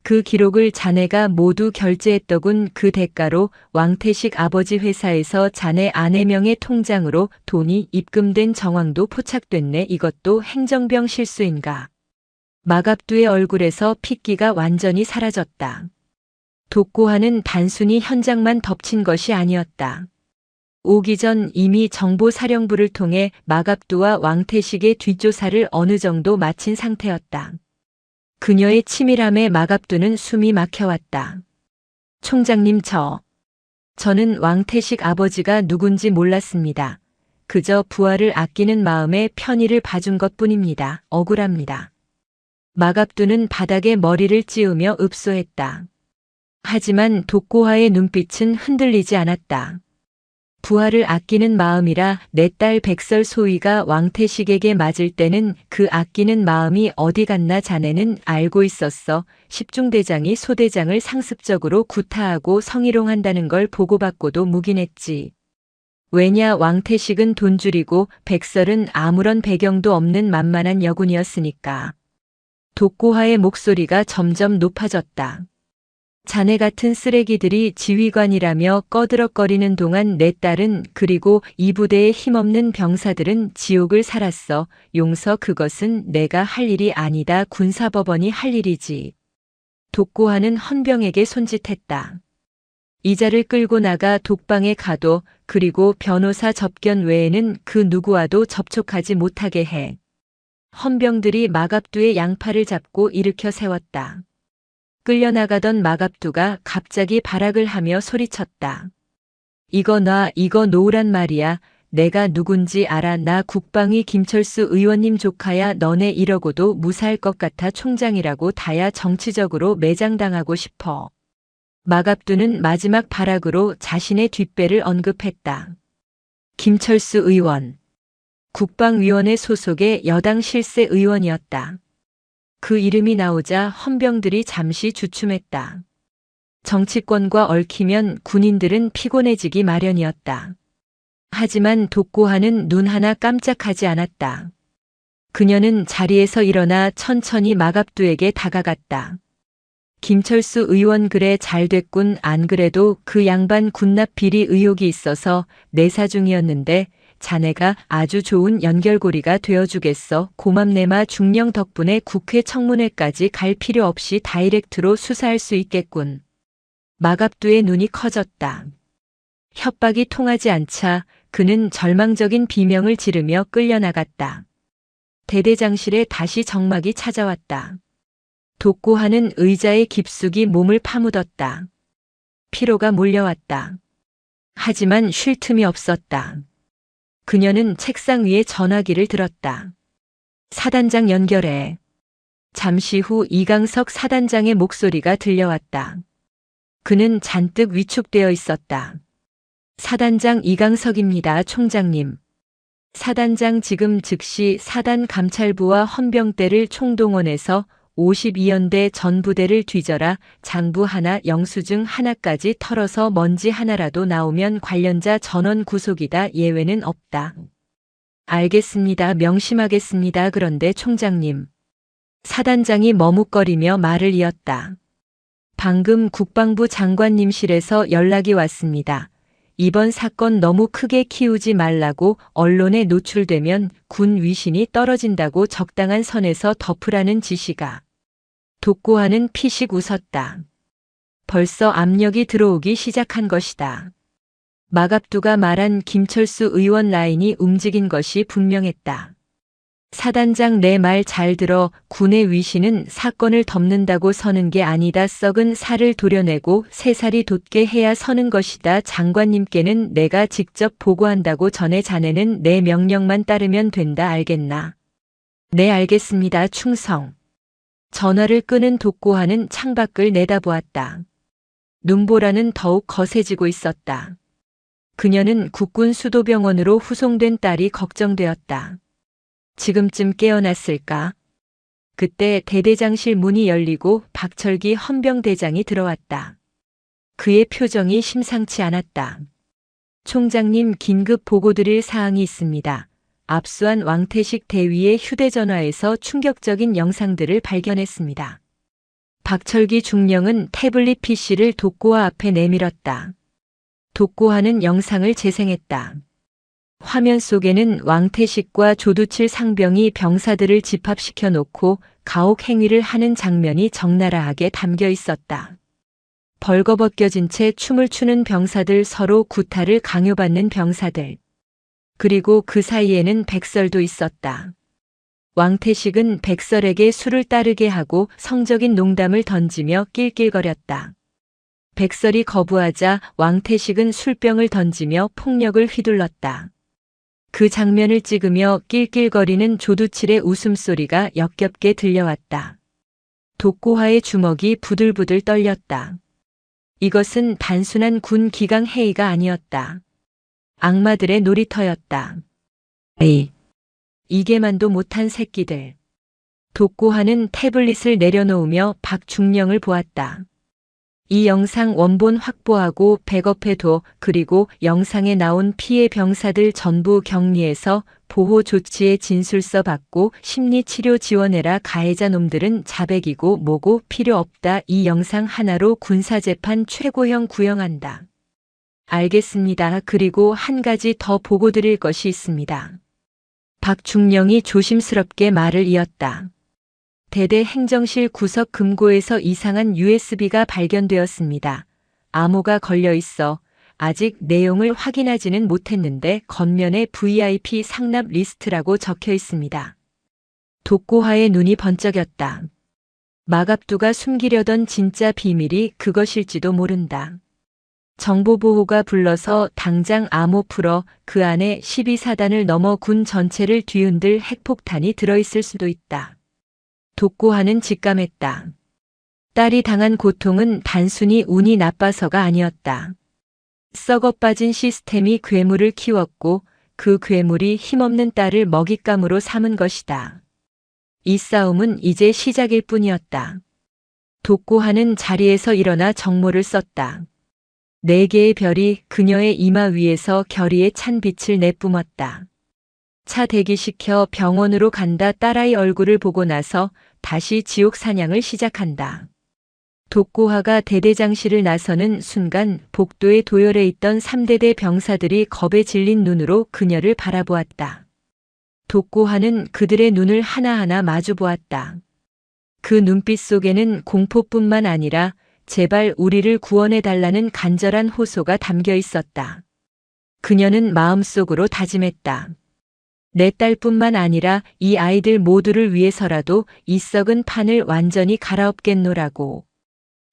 그 기록을 자네가 모두 결제했더군. 그 대가로 왕태식 아버지 회사에서 자네 아내 명의 통장으로 돈이 입금된 정황도 포착됐네. 이것도 행정병 실수인가? 마갑두의 얼굴에서 핏기가 완전히 사라졌다. 독고하는 단순히 현장만 덮친 것이 아니었다. 오기 전 이미 정보사령부를 통해 마갑두와 왕태식의 뒷조사를 어느 정도 마친 상태였다. 그녀의 치밀함에 마갑두는 숨이 막혀왔다. 총장님, 저는 왕태식 아버지가 누군지 몰랐습니다. 그저 부하를 아끼는 마음에 편의를 봐준 것뿐입니다. 억울합니다. 마갑두는 바닥에 머리를 찌우며 읍소했다. 하지만 독고하의 눈빛은 흔들리지 않았다. 부하를 아끼는 마음이라 내 딸 백설 소위가 왕태식에게 맞을 때는 그 아끼는 마음이 어디 갔나 자네는 알고 있었어. 십중대장이 소대장을 상습적으로 구타하고 성희롱한다는 걸 보고받고도 묵인했지. 왜냐 왕태식은 돈줄이고 백설은 아무런 배경도 없는 만만한 여군이었으니까. 독고하의 목소리가 점점 높아졌다. 자네 같은 쓰레기들이 지휘관이라며 꺼드럭거리는 동안 내 딸은 그리고 이 부대의 힘없는 병사들은 지옥을 살았어. 용서 그것은 내가 할 일이 아니다. 군사법원이 할 일이지. 독고하는 헌병에게 손짓했다. 이자를 끌고 나가 독방에 가도 그리고 변호사 접견 외에는 그 누구와도 접촉하지 못하게 해. 헌병들이 마갑두의 양팔을 잡고 일으켜 세웠다. 끌려나가던 마갑두가 갑자기 발악을 하며 소리쳤다. 이거 놔, 이거 놓으란 말이야. 내가 누군지 알아. 나 국방위 김철수 의원님 조카야. 너네 이러고도 무사할 것 같아. 총장이라고 다야 정치적으로 매장당하고 싶어. 마갑두는 마지막 발악으로 자신의 뒷배를 언급했다. 김철수 의원. 국방위원회 소속의 여당 실세 의원이었다. 그 이름이 나오자 헌병들이 잠시 주춤했다. 정치권과 얽히면 군인들은 피곤해지기 마련이었다. 하지만 독고하는 눈 하나 깜짝하지 않았다. 그녀는 자리에서 일어나 천천히 마갑두에게 다가갔다. 김철수 의원 그래 잘 됐군. 안 그래도 그 양반 군납 비리 의혹이 있어서 내사 중이었는데 자네가 아주 좋은 연결고리가 되어주겠어. 고맙네마. 중령 덕분에 국회 청문회까지 갈 필요 없이 다이렉트로 수사할 수 있겠군. 마갑두의 눈이 커졌다. 협박이 통하지 않자 그는 절망적인 비명을 지르며 끌려나갔다. 대대장실에 다시 정막이 찾아왔다. 독고하는 의자에 깊숙이 몸을 파묻었다. 피로가 몰려왔다. 하지만 쉴 틈이 없었다. 그녀는 책상 위에 전화기를 들었다. 사단장 연결해. 잠시 후 이강석 사단장의 목소리가 들려왔다. 그는 잔뜩 위축되어 있었다. 사단장 이강석입니다, 총장님. 사단장 지금 즉시 사단 감찰부와 헌병대를 총동원해서 52연대 전부대를 뒤져라. 장부 하나 영수증 하나까지 털어서 먼지 하나라도 나오면 관련자 전원 구속이다. 예외는 없다. 알겠습니다. 명심하겠습니다. 그런데 총장님. 사단장이 머뭇거리며 말을 이었다. 방금 국방부 장관님실에서 연락이 왔습니다. 이번 사건 너무 크게 키우지 말라고. 언론에 노출되면 군 위신이 떨어진다고 적당한 선에서 덮으라는 지시가. 독고하는 피식 웃었다. 벌써 압력이 들어오기 시작한 것이다. 마갑두가 말한 김철수 의원 라인이 움직인 것이 분명했다. 사단장 내 말 잘 들어. 군의 위신은 사건을 덮는다고 서는 게 아니다. 썩은 살을 도려내고 새살이 돋게 해야 서는 것이다. 장관님께는 내가 직접 보고한다고 전해. 자네는 내 명령만 따르면 된다. 알겠나? 네, 알겠습니다. 충성. 전화를 끄는 독고하는 창밖을 내다보았다. 눈보라는 더욱 거세지고 있었다. 그녀는 국군 수도병원으로 후송된 딸이 걱정되었다. 지금쯤 깨어났을까? 그때 대대장실 문이 열리고 박철기 헌병대장이 들어왔다. 그의 표정이 심상치 않았다. 총장님, 긴급 보고드릴 사항이 있습니다. 압수한 왕태식 대위의 휴대전화에서 충격적인 영상들을 발견했습니다. 박철기 중령은 태블릿 PC를 독고하 앞에 내밀었다. 독고하는 영상을 재생했다. 화면 속에는 왕태식과 조두칠 상병이 병사들을 집합시켜 놓고 가혹 행위를 하는 장면이 적나라하게 담겨 있었다. 벌거벗겨진 채 춤을 추는 병사들, 서로 구타를 강요받는 병사들. 그리고 그 사이에는 백설도 있었다. 왕태식은 백설에게 술을 따르게 하고 성적인 농담을 던지며 낄낄거렸다. 백설이 거부하자 왕태식은 술병을 던지며 폭력을 휘둘렀다. 그 장면을 찍으며 낄낄거리는 조두칠의 웃음소리가 역겹게 들려왔다. 독고하의 주먹이 부들부들 떨렸다. 이것은 단순한 군 기강 회의가 아니었다. 악마들의 놀이터였다. 에이, 이게만도 못한 새끼들. 독고하는 태블릿을 내려놓으며 박중령을 보았다. 이 영상 원본 확보하고 백업해둬. 그리고 영상에 나온 피해 병사들 전부 격리해서 보호 조치의 진술서 받고 심리치료 지원해라. 가해자 놈들은 자백이고 뭐고 필요 없다. 이 영상 하나로 군사재판 최고형 구형한다. 알겠습니다. 그리고 한 가지 더 보고 드릴 것이 있습니다. 박중령이 조심스럽게 말을 이었다. 대대 행정실 구석 금고에서 이상한 USB가 발견되었습니다. 암호가 걸려 있어 아직 내용을 확인하지는 못했는데 겉면에 VIP 상납 리스트라고 적혀 있습니다. 독고하의 눈이 번쩍였다. 마갑두가 숨기려던 진짜 비밀이 그것일지도 모른다. 정보보호가 불러서 당장 암호 풀어. 그 안에 12사단을 넘어 군 전체를 뒤흔들 핵폭탄이 들어있을 수도 있다. 독고하는 직감했다. 딸이 당한 고통은 단순히 운이 나빠서가 아니었다. 썩어 빠진 시스템이 괴물을 키웠고 그 괴물이 힘없는 딸을 먹잇감으로 삼은 것이다. 이 싸움은 이제 시작일 뿐이었다. 독고하는 자리에서 일어나 정모를 썼다. 4개의 별이 그녀의 이마 위에서 결의의 찬 빛을 내뿜었다. 차 대기시켜 병원으로 간다. 딸아이 얼굴을 보고 나서 다시 지옥 사냥을 시작한다. 독고하가 대대장실을 나서는 순간 복도에 도열해 있던 3대대 병사들이 겁에 질린 눈으로 그녀를 바라보았다. 독고하는 그들의 눈을 하나하나 마주보았다. 그 눈빛 속에는 공포뿐만 아니라 제발 우리를 구원해달라는 간절한 호소가 담겨 있었다. 그녀는 마음속으로 다짐했다. 내 딸뿐만 아니라 이 아이들 모두를 위해서라도 이 썩은 판을 완전히 갈아엎겠노라고.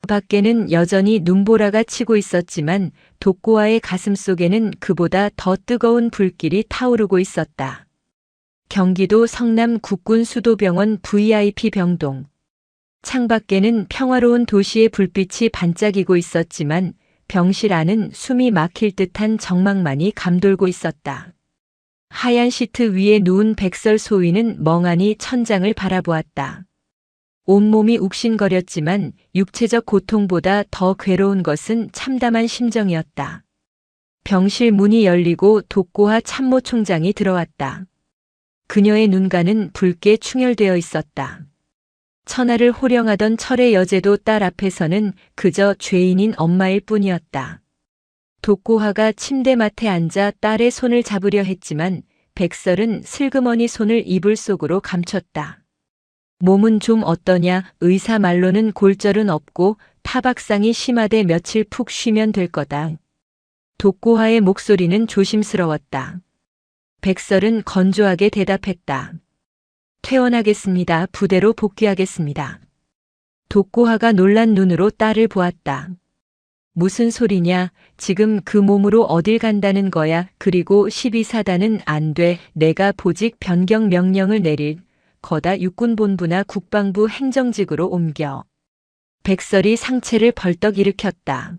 밖에는 여전히 눈보라가 치고 있었지만 독고와의 가슴 속에는 그보다 더 뜨거운 불길이 타오르고 있었다. 경기도 성남 국군수도병원 VIP 병동. 창밖에는 평화로운 도시의 불빛이 반짝이고 있었지만 병실 안은 숨이 막힐 듯한 적막만이 감돌고 있었다. 하얀 시트 위에 누운 백설 소위는 멍하니 천장을 바라보았다. 온몸이 욱신거렸지만 육체적 고통보다 더 괴로운 것은 참담한 심정이었다. 병실 문이 열리고 독고하 참모총장이 들어왔다. 그녀의 눈가는 붉게 충혈되어 있었다. 천하를 호령하던 철의 여제도 딸 앞에서는 그저 죄인인 엄마일 뿐이었다. 독고하가 침대맡에 앉아 딸의 손을 잡으려 했지만 백설은 슬그머니 손을 이불 속으로 감췄다. 몸은 좀 어떠냐? 의사 말로는 골절은 없고 타박상이 심하되 며칠 푹 쉬면 될 거다. 독고하의 목소리는 조심스러웠다. 백설은 건조하게 대답했다. 퇴원하겠습니다. 부대로 복귀하겠습니다. 독고하가 놀란 눈으로 딸을 보았다. 무슨 소리냐? 지금 그 몸으로 어딜 간다는 거야? 그리고 12사단은 안 돼. 내가 보직 변경 명령을 내릴. 거다 육군본부나 국방부 행정직으로 옮겨. 백설이 상체를 벌떡 일으켰다.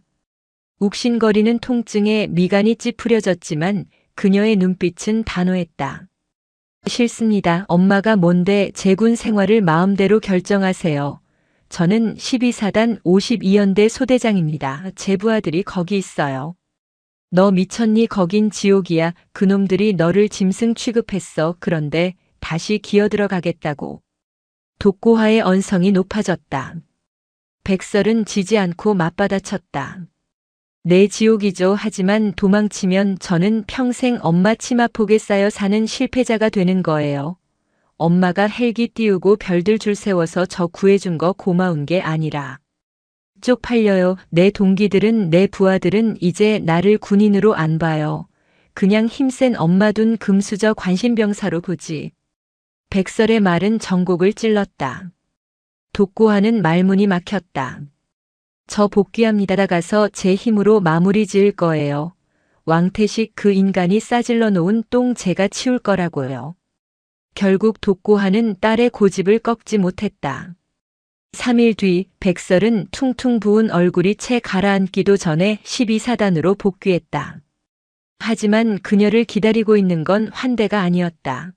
욱신거리는 통증에 미간이 찌푸려졌지만 그녀의 눈빛은 단호했다. 싫습니다. 엄마가 뭔데 제 군 생활을 마음대로 결정하세요. 저는 12사단 52연대 소대장입니다. 제 부하들이 거기 있어요. 너 미쳤니? 거긴 지옥이야. 그놈들이 너를 짐승 취급했어. 그런데 다시 기어들어가겠다고. 독고하의 언성이 높아졌다. 백설은 지지 않고 맞받아쳤다. 내 지옥이죠. 하지만 도망치면 저는 평생 엄마 치마폭에 쌓여 사는 실패자가 되는 거예요. 엄마가 헬기 띄우고 별들 줄 세워서 저 구해준 거 고마운 게 아니라. 쪽팔려요. 내 동기들은 내 부하들은 이제 나를 군인으로 안 봐요. 그냥 힘센 엄마 둔 금수저 관심병사로 보지. 백설의 말은 전곡을 찔렀다. 독고하는 말문이 막혔다. 저 복귀합니다. 나가서 제 힘으로 마무리 지을 거예요. 왕태식 그 인간이 싸질러 놓은 똥 제가 치울 거라고요. 결국 독고하는 딸의 고집을 꺾지 못했다. 3일 뒤 백설은 퉁퉁 부은 얼굴이 채 가라앉기도 전에 12사단으로 복귀했다. 하지만 그녀를 기다리고 있는 건 환대가 아니었다.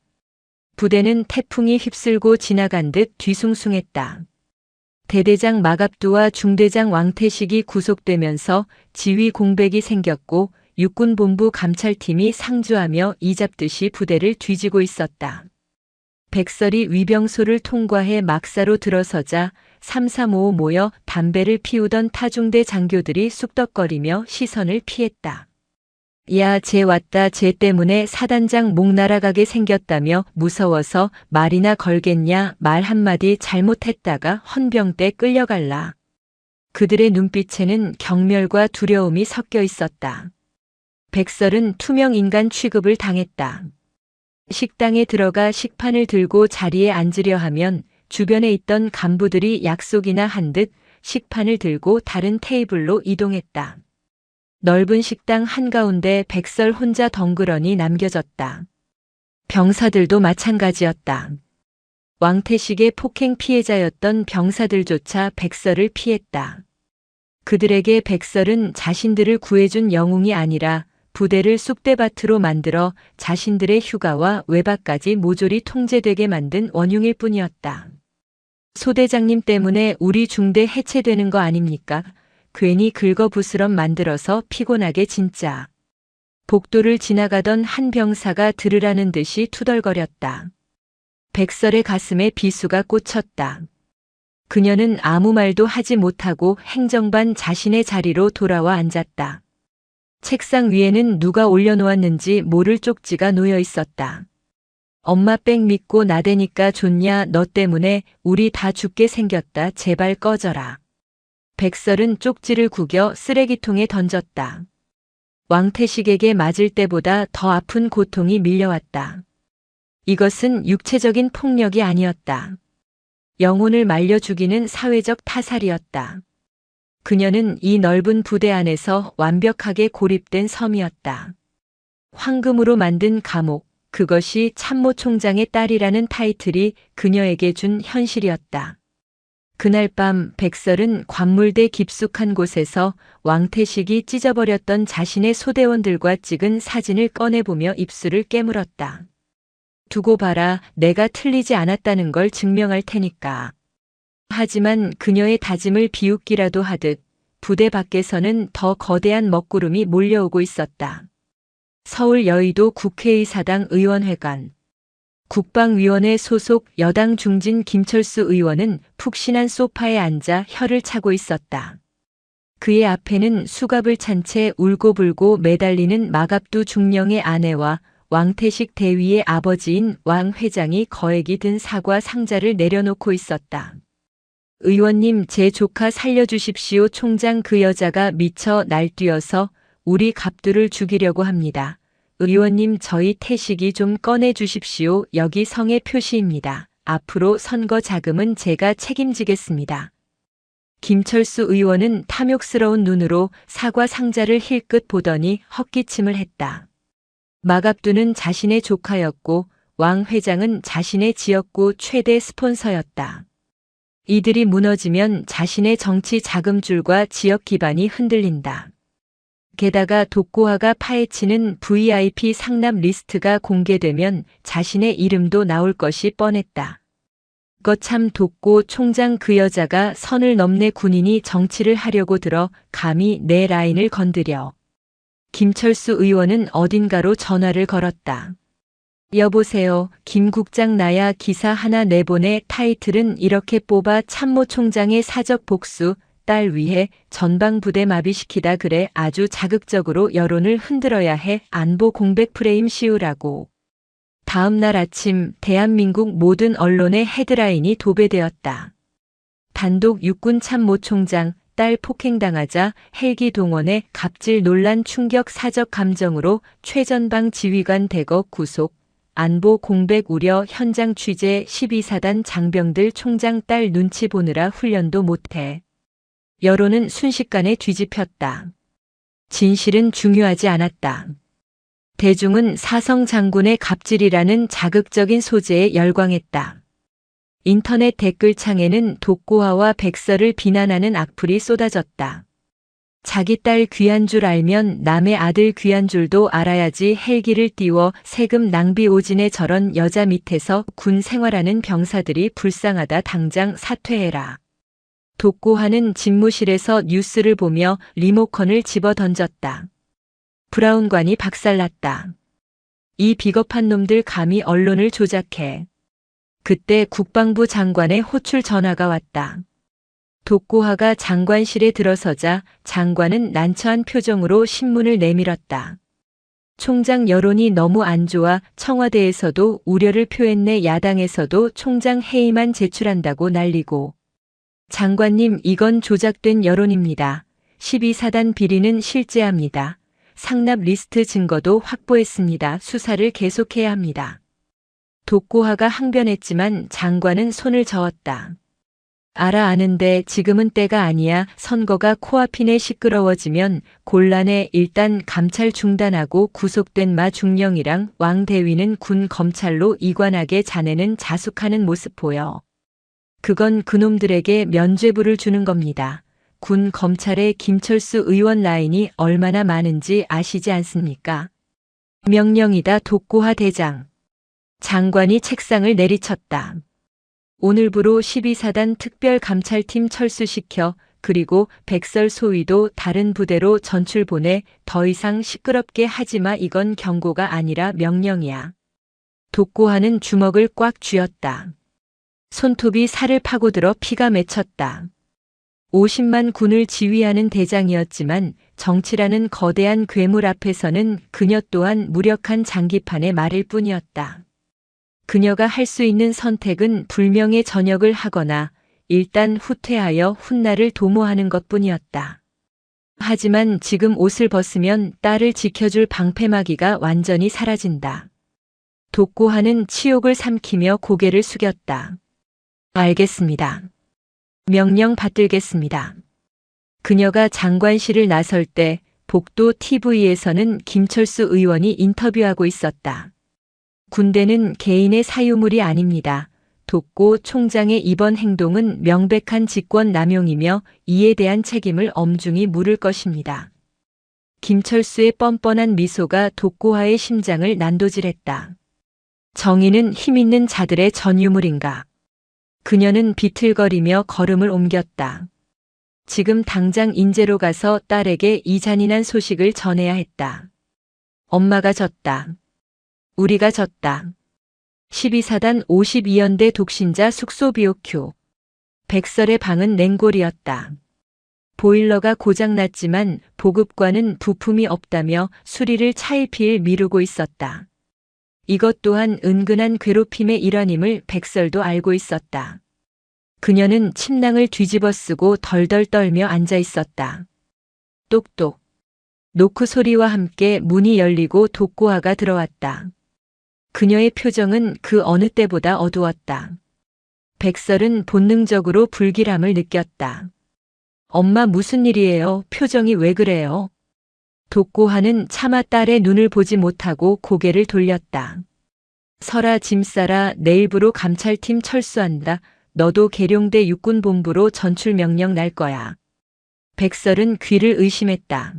부대는 태풍이 휩쓸고 지나간 듯 뒤숭숭했다. 대대장 마갑두와 중대장 왕태식이 구속되면서 지휘 공백이 생겼고 육군본부 감찰팀이 상주하며 이잡듯이 부대를 뒤지고 있었다. 백설이 위병소를 통과해 막사로 들어서자 335 모여 담배를 피우던 타중대 장교들이 쑥덕거리며 시선을 피했다. 야, 쟤 왔다. 쟤 때문에 사단장 목 날아가게 생겼다며 무서워서 말이나 걸겠냐. 말 한마디 잘못했다가 헌병대 끌려갈라. 그들의 눈빛에는 경멸과 두려움이 섞여 있었다. 백설은 투명 인간 취급을 당했다. 식당에 들어가 식판을 들고 자리에 앉으려 하면 주변에 있던 간부들이 약속이나 한 듯 식판을 들고 다른 테이블로 이동했다. 넓은 식당 한가운데 백설 혼자 덩그러니 남겨졌다. 병사들도 마찬가지였다. 왕태식의 폭행 피해자였던 병사들조차 백설을 피했다. 그들에게 백설은 자신들을 구해준 영웅이 아니라 부대를 쑥대밭으로 만들어 자신들의 휴가와 외박까지 모조리 통제되게 만든 원흉일 뿐이었다. 소대장님 때문에 우리 중대 해체되는 거 아닙니까? 괜히 긁어부스럼 만들어서 피곤하게 진짜. 복도를 지나가던 한 병사가 들으라는 듯이 투덜거렸다. 백설의 가슴에 비수가 꽂혔다. 그녀는 아무 말도 하지 못하고 행정반 자신의 자리로 돌아와 앉았다. 책상 위에는 누가 올려놓았는지 모를 쪽지가 놓여 있었다. 엄마 백 믿고 나대니까 좋냐. 너 때문에 우리 다 죽게 생겼다. 제발 꺼져라. 백설은 쪽지를 구겨 쓰레기통에 던졌다. 왕태식에게 맞을 때보다 더 아픈 고통이 밀려왔다. 이것은 육체적인 폭력이 아니었다. 영혼을 말려 죽이는 사회적 타살이었다. 그녀는 이 넓은 부대 안에서 완벽하게 고립된 섬이었다. 황금으로 만든 감옥, 그것이 참모총장의 딸이라는 타이틀이 그녀에게 준 현실이었다. 그날 밤 백설은 관물대 깊숙한 곳에서 왕태식이 찢어버렸던 자신의 소대원들과 찍은 사진을 꺼내보며 입술을 깨물었다. 두고 봐라, 내가 틀리지 않았다는 걸 증명할 테니까. 하지만 그녀의 다짐을 비웃기라도 하듯 부대 밖에서는 더 거대한 먹구름이 몰려오고 있었다. 서울 여의도 국회의사당 의원회관. 국방위원회 소속 여당 중진 김철수 의원은 푹신한 소파에 앉아 혀를 차고 있었다. 그의 앞에는 수갑을 찬 채 울고불고 매달리는 마갑두 중령의 아내와 왕태식 대위의 아버지인 왕 회장이 거액이 든 사과 상자를 내려놓고 있었다. 의원님, 제 조카 살려주십시오. 총장, 그 여자가 미쳐 날뛰어서 우리 갑두를 죽이려고 합니다. 의원님, 저희 태식이 좀 꺼내주십시오. 여기 성의 표시입니다. 앞으로 선거 자금은 제가 책임지겠습니다. 김철수 의원은 탐욕스러운 눈으로 사과 상자를 힐끗 보더니 헛기침을 했다. 마갑두는 자신의 조카였고 왕 회장은 자신의 지역구 최대 스폰서였다. 이들이 무너지면 자신의 정치 자금줄과 지역 기반이 흔들린다. 게다가 독고화가 파헤치는 VIP 상납 리스트가 공개되면 자신의 이름도 나올 것이 뻔했다. 거참 독고 총장, 그 여자가 선을 넘네. 군인이 정치를 하려고 들어 감히 내 라인을 건드려. 김철수 의원은 어딘가로 전화를 걸었다. 여보세요, 김 국장, 나야. 기사 하나 내보내. 타이틀은 이렇게 뽑아. 참모총장의 사적 복수, 딸 위해 전방부대 마비시키다. 그래, 아주 자극적으로 여론을 흔들어야 해. 안보 공백 프레임 씌우라고. 다음 날 아침 대한민국 모든 언론의 헤드라인이 도배되었다. 단독 육군 참모총장 딸 폭행당하자 헬기 동원에 갑질 논란 충격, 사적 감정으로 최전방 지휘관 대거 구속, 안보 공백 우려, 현장 취재, 12사단 장병들 총장 딸 눈치 보느라 훈련도 못해. 여론은 순식간에 뒤집혔다. 진실은 중요하지 않았다. 대중은 사성 장군의 갑질이라는 자극적인 소재에 열광했다. 인터넷 댓글창에는 독고화와 백설을 비난하는 악플이 쏟아졌다. 자기 딸 귀한 줄 알면 남의 아들 귀한 줄도 알아야지. 헬기를 띄워 세금 낭비 오진에 저런 여자 밑에서 군 생활하는 병사들이 불쌍하다. 당장 사퇴해라. 독고하는 집무실에서 뉴스를 보며 리모컨을 집어 던졌다. 브라운관이 박살났다. 이 비겁한 놈들 감히 언론을 조작해. 그때 국방부 장관의 호출 전화가 왔다. 독고하가 장관실에 들어서자 장관은 난처한 표정으로 신문을 내밀었다. 총장 여론이 너무 안 좋아 청와대에서도 우려를 표했네. 야당에서도 총장 해임안 제출한다고 난리고. 장관님, 이건 조작된 여론입니다. 12사단 비리는 실제합니다. 상납 리스트 증거도 확보했습니다. 수사를 계속해야 합니다. 독고하가 항변했지만 장관은 손을 저었다. 알아 아는데 지금은 때가 아니야. 선거가 코앞이네. 시끄러워지면 곤란해. 일단 감찰 중단하고 구속된 마 중령이랑 왕 대위는 군 검찰로 이관하게. 자네는 자숙하는 모습 보여. 그건 그놈들에게 면죄부를 주는 겁니다. 군 검찰의 김철수 의원 라인이 얼마나 많은지 아시지 않습니까? 명령이다. 독고하 대장. 장관이 책상을 내리쳤다. 오늘부로 12사단 특별감찰팀 철수시켜. 그리고 백설 소위도 다른 부대로 전출 보내. 더 이상 시끄럽게 하지마. 이건 경고가 아니라 명령이야. 독고하는 주먹을 꽉 쥐었다. 손톱이 살을 파고들어 피가 맺혔다. 50만 군을 지휘하는 대장이었지만 정치라는 거대한 괴물 앞에서는 그녀 또한 무력한 장기판의 말일 뿐이었다. 그녀가 할 수 있는 선택은 불명예 전역을 하거나 일단 후퇴하여 훗날을 도모하는 것뿐이었다. 하지만 지금 옷을 벗으면 딸을 지켜줄 방패막이가 완전히 사라진다. 독고하는 치욕을 삼키며 고개를 숙였다. 알겠습니다. 명령 받들겠습니다. 그녀가 장관실을 나설 때 복도 TV에서는 김철수 의원이 인터뷰하고 있었다. 군대는 개인의 사유물이 아닙니다. 독고 총장의 이번 행동은 명백한 직권 남용이며 이에 대한 책임을 엄중히 물을 것입니다. 김철수의 뻔뻔한 미소가 독고하의 심장을 난도질했다. 정의는 힘있는 자들의 전유물인가? 그녀는 비틀거리며 걸음을 옮겼다. 지금 당장 인제로 가서 딸에게 이 잔인한 소식을 전해야 했다. 엄마가 졌다. 우리가 졌다. 12사단 52연대 독신자 숙소 BOQ. 백설의 방은 냉골이었다. 보일러가 고장났지만 보급관은 부품이 없다며 수리를 차일피일 미루고 있었다. 이것 또한 은근한 괴롭힘의 일환임을 백설도 알고 있었다. 그녀는 침낭을 뒤집어 쓰고 덜덜 떨며 앉아 있었다. 똑똑. 노크 소리와 함께 문이 열리고 독고하가 들어왔다. 그녀의 표정은 그 어느 때보다 어두웠다. 백설은 본능적으로 불길함을 느꼈다. 엄마 무슨 일이에요? 표정이 왜 그래요? 독고하는 차마 딸의 눈을 보지 못하고 고개를 돌렸다. 서라 짐 싸라. 내일부로 감찰팀 철수한다. 너도 계룡대 육군본부로 전출 명령 날 거야. 백설은 귀를 의심했다.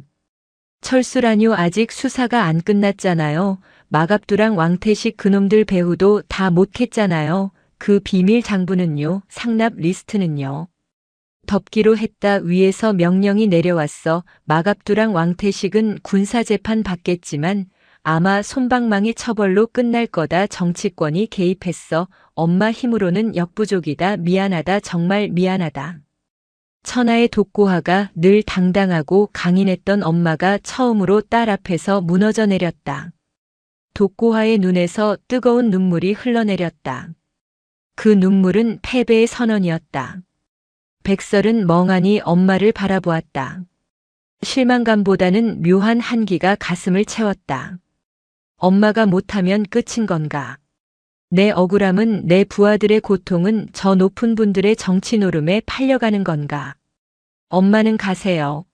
철수라뇨? 아직 수사가 안 끝났잖아요. 마갑두랑 왕태식 그놈들 배후도 다 못했잖아요. 그 비밀 장부는요? 상납 리스트는요? 덮기로 했다. 위에서 명령이 내려왔어. 마갑두랑 왕태식은 군사재판 받겠지만 아마 솜방망이 처벌로 끝날 거다. 정치권이 개입했어. 엄마 힘으로는 역부족이다. 미안하다. 정말 미안하다. 천하의 독고하가 늘 당당하고 강인했던 엄마가 처음으로 딸 앞에서 무너져 내렸다. 독고하의 눈에서 뜨거운 눈물이 흘러내렸다. 그 눈물은 패배의 선언이었다. 백설은 멍하니 엄마를 바라보았다. 실망감보다는 묘한 한기가 가슴을 채웠다. 엄마가 못하면 끝인 건가? 내 억울함은, 내 부하들의 고통은 저 높은 분들의 정치 노름에 팔려가는 건가? 엄마는 가세요.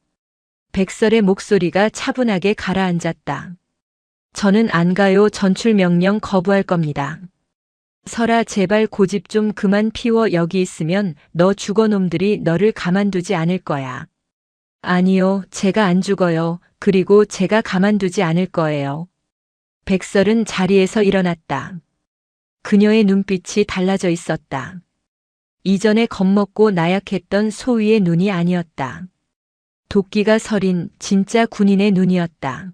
백설의 목소리가 차분하게 가라앉았다. 저는 안 가요. 전출 명령 거부할 겁니다. 설아, 제발 고집 좀 그만 피워. 여기 있으면 너 죽어 놈들이 너를 가만두지 않을 거야. 아니요, 제가 안 죽어요. 그리고 제가 가만두지 않을 거예요. 백설은 자리에서 일어났다. 그녀의 눈빛이 달라져 있었다. 이전에 겁먹고 나약했던 소위의 눈이 아니었다. 도끼가 서린 진짜 군인의 눈이었다.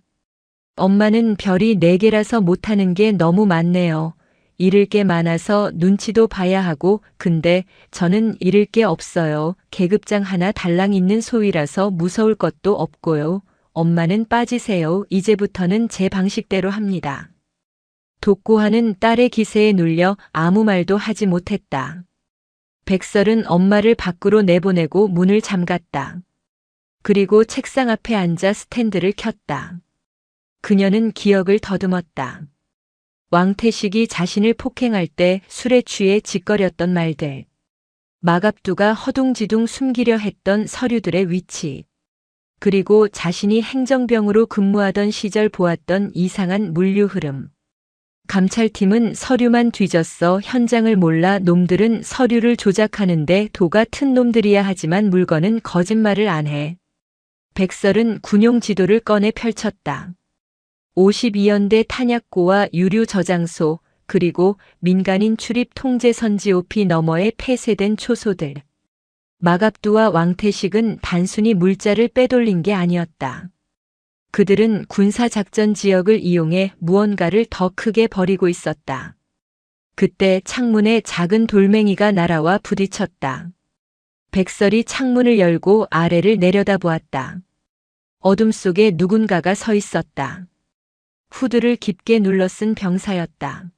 엄마는 별이 4개라서 못하는 게 너무 많네요. 잃을 게 많아서 눈치도 봐야 하고, 근데 저는 잃을 게 없어요. 계급장 하나 달랑 있는 소위라서 무서울 것도 없고요. 엄마는 빠지세요. 이제부터는 제 방식대로 합니다. 독고하는 딸의 기세에 눌려 아무 말도 하지 못했다. 백설은 엄마를 밖으로 내보내고 문을 잠갔다. 그리고 책상 앞에 앉아 스탠드를 켰다. 그녀는 기억을 더듬었다. 왕태식이 자신을 폭행할 때 술에 취해 짓거렸던 말들. 마갑두가 허둥지둥 숨기려 했던 서류들의 위치. 그리고 자신이 행정병으로 근무하던 시절 보았던 이상한 물류 흐름. 감찰팀은 서류만 뒤졌어 현장을 몰라 놈들은 서류를 조작하는데 도가 튼 놈들이야 하지만 물건은 거짓말을 안 해. 백설은 군용 지도를 꺼내 펼쳤다. 52연대 탄약고와 유류 저장소, 그리고 민간인 출입 통제 선지오피 너머에 폐쇄된 초소들. 마갑두와 왕태식은 단순히 물자를 빼돌린 게 아니었다. 그들은 군사작전 지역을 이용해 무언가를 더 크게 벌이고 있었다. 그때 창문에 작은 돌멩이가 날아와 부딪혔다. 백설이 창문을 열고 아래를 내려다보았다. 어둠 속에 누군가가 서 있었다. 후드를 깊게 눌러쓴 병사였다.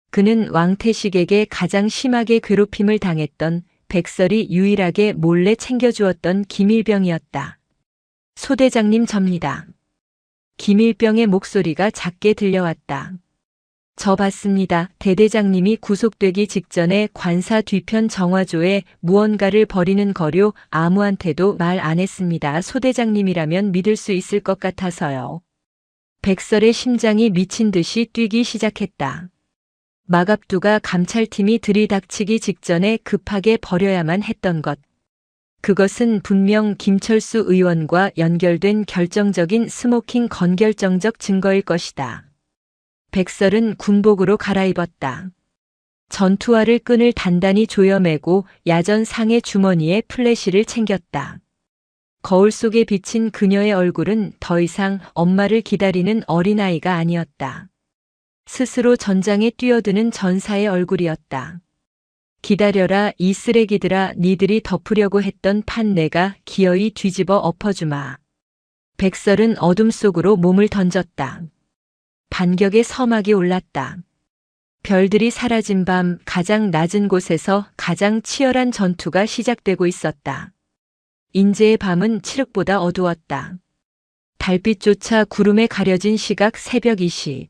그는 왕태식에게 가장 심하게 괴롭힘을 당했던 백설이 유일하게 몰래 챙겨주었던 김일병이었다. 소대장님 접니다. 김일병의 목소리가 작게 들려왔다. 저 봤습니다. 대대장님이 구속되기 직전에 관사 뒤편 정화조에 무언가를 버리는 거류 아무한테도 말 안 했습니다. 소대장님이라면 믿을 수 있을 것 같아서요. 백설의 심장이 미친 듯이 뛰기 시작했다. 마갑두가 감찰팀이 들이닥치기 직전에 급하게 버려야만 했던 것. 그것은 분명 김철수 의원과 연결된 결정적인 스모킹 건결정적 증거일 것이다. 백설은 군복으로 갈아입었다. 전투화를 끈을 단단히 조여매고 야전 상의 주머니에 플래시를 챙겼다. 거울 속에 비친 그녀의 얼굴은 더 이상 엄마를 기다리는 어린아이가 아니었다. 스스로 전장에 뛰어드는 전사의 얼굴이었다. 기다려라 이 쓰레기들아, 니들이 덮으려고 했던 판 내가 기어이 뒤집어 엎어주마. 백설은 어둠 속으로 몸을 던졌다. 반격의 서막이 올랐다. 별들이 사라진 밤 가장 낮은 곳에서 가장 치열한 전투가 시작되고 있었다. 인제의 밤은 칠흑보다 어두웠다. 달빛조차 구름에 가려진 시각 새벽 2시.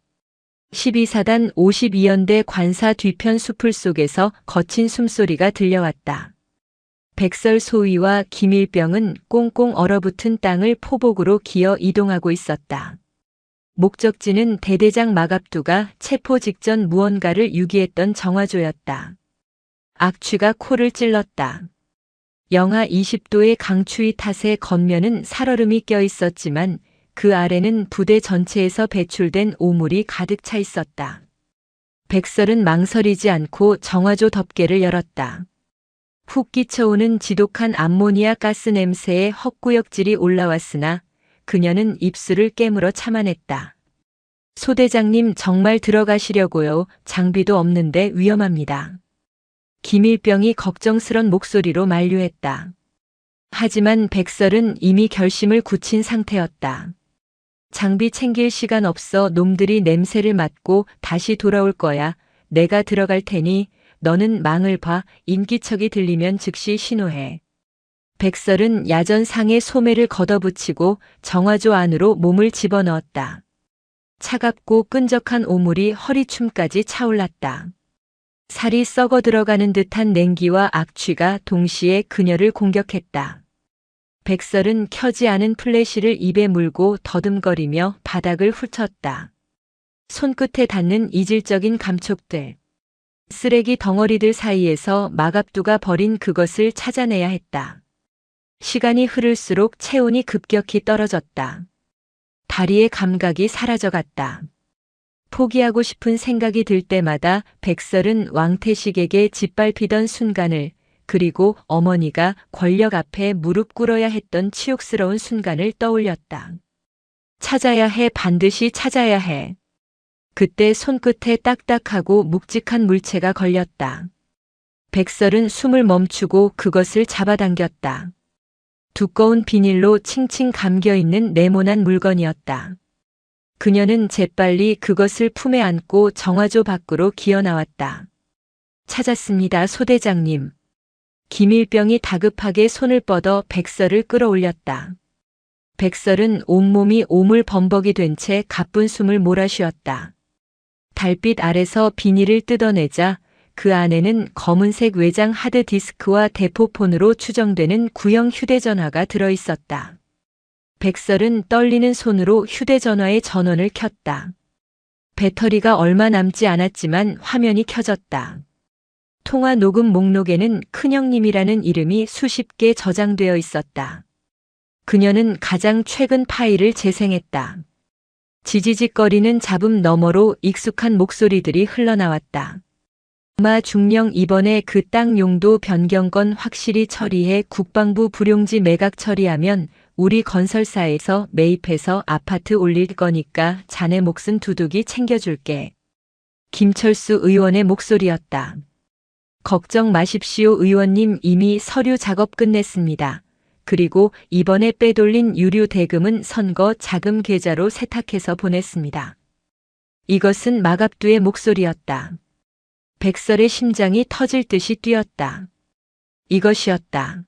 12사단 52연대 관사 뒤편 수풀 속에서 거친 숨소리가 들려왔다. 백설 소위와 김일병은 꽁꽁 얼어붙은 땅을 포복으로 기어 이동하고 있었다. 목적지는 대대장 마갑두가 체포 직전 무언가를 유기했던 정화조였다. 악취가 코를 찔렀다. 영하 20도의 강추위 탓에 겉면은 살얼음이 껴 있었지만 그 아래는 부대 전체에서 배출된 오물이 가득 차 있었다. 백설은 망설이지 않고 정화조 덮개를 열었다. 훅 끼쳐오는 지독한 암모니아 가스 냄새에 헛구역질이 올라왔으나 그녀는 입술을 깨물어 참아냈다. 소대장님 정말 들어가시려고요. 장비도 없는데 위험합니다. 김일병이 걱정스런 목소리로 만류했다. 하지만 백설은 이미 결심을 굳힌 상태였다. 장비 챙길 시간 없어. 놈들이 냄새를 맡고 다시 돌아올 거야. 내가 들어갈 테니 너는 망을 봐. 인기척이 들리면 즉시 신호해. 백설은 야전상의 소매를 걷어붙이고 정화조 안으로 몸을 집어넣었다. 차갑고 끈적한 오물이 허리춤까지 차올랐다. 살이 썩어 들어가는 듯한 냉기와 악취가 동시에 그녀를 공격했다. 백설은 켜지 않은 플래시를 입에 물고 더듬거리며 바닥을 훑었다. 손끝에 닿는 이질적인 감촉들. 쓰레기 덩어리들 사이에서 마갑두가 버린 그것을 찾아내야 했다. 시간이 흐를수록 체온이 급격히 떨어졌다. 다리의 감각이 사라져갔다. 포기하고 싶은 생각이 들 때마다 백설은 왕태식에게 짓밟히던 순간을, 그리고 어머니가 권력 앞에 무릎 꿇어야 했던 치욕스러운 순간을 떠올렸다. 찾아야 해, 반드시 찾아야 해. 그때 손끝에 딱딱하고 묵직한 물체가 걸렸다. 백설은 숨을 멈추고 그것을 잡아당겼다. 두꺼운 비닐로 칭칭 감겨있는 네모난 물건이었다. 그녀는 재빨리 그것을 품에 안고 정화조 밖으로 기어나왔다. 찾았습니다, 소대장님. 김일병이 다급하게 손을 뻗어 백설을 끌어올렸다. 백설은 온몸이 오물범벅이 된 채 가쁜 숨을 몰아쉬었다. 달빛 아래서 비닐을 뜯어내자 그 안에는 검은색 외장 하드디스크와 대포폰으로 추정되는 구형 휴대전화가 들어있었다. 백설은 떨리는 손으로 휴대전화의 전원을 켰다. 배터리가 얼마 남지 않았지만 화면이 켜졌다. 통화 녹음 목록에는 큰형님이라는 이름이 수십 개 저장되어 있었다. 그녀는 가장 최근 파일을 재생했다. 지지직거리는 잡음 너머로 익숙한 목소리들이 흘러나왔다. 엄마 중령, 이번에 그 땅 용도 변경건 확실히 처리해 국방부 불용지 매각 처리하면 우리 건설사에서 매입해서 아파트 올릴 거니까 자네 몫은 두둑이 챙겨줄게. 김철수 의원의 목소리였다. 걱정 마십시오, 의원님. 이미 서류 작업 끝냈습니다. 그리고 이번에 빼돌린 유류 대금은 선거 자금 계좌로 세탁해서 보냈습니다. 이것은 마갑두의 목소리였다. 백설의 심장이 터질 듯이 뛰었다. 이것이었다.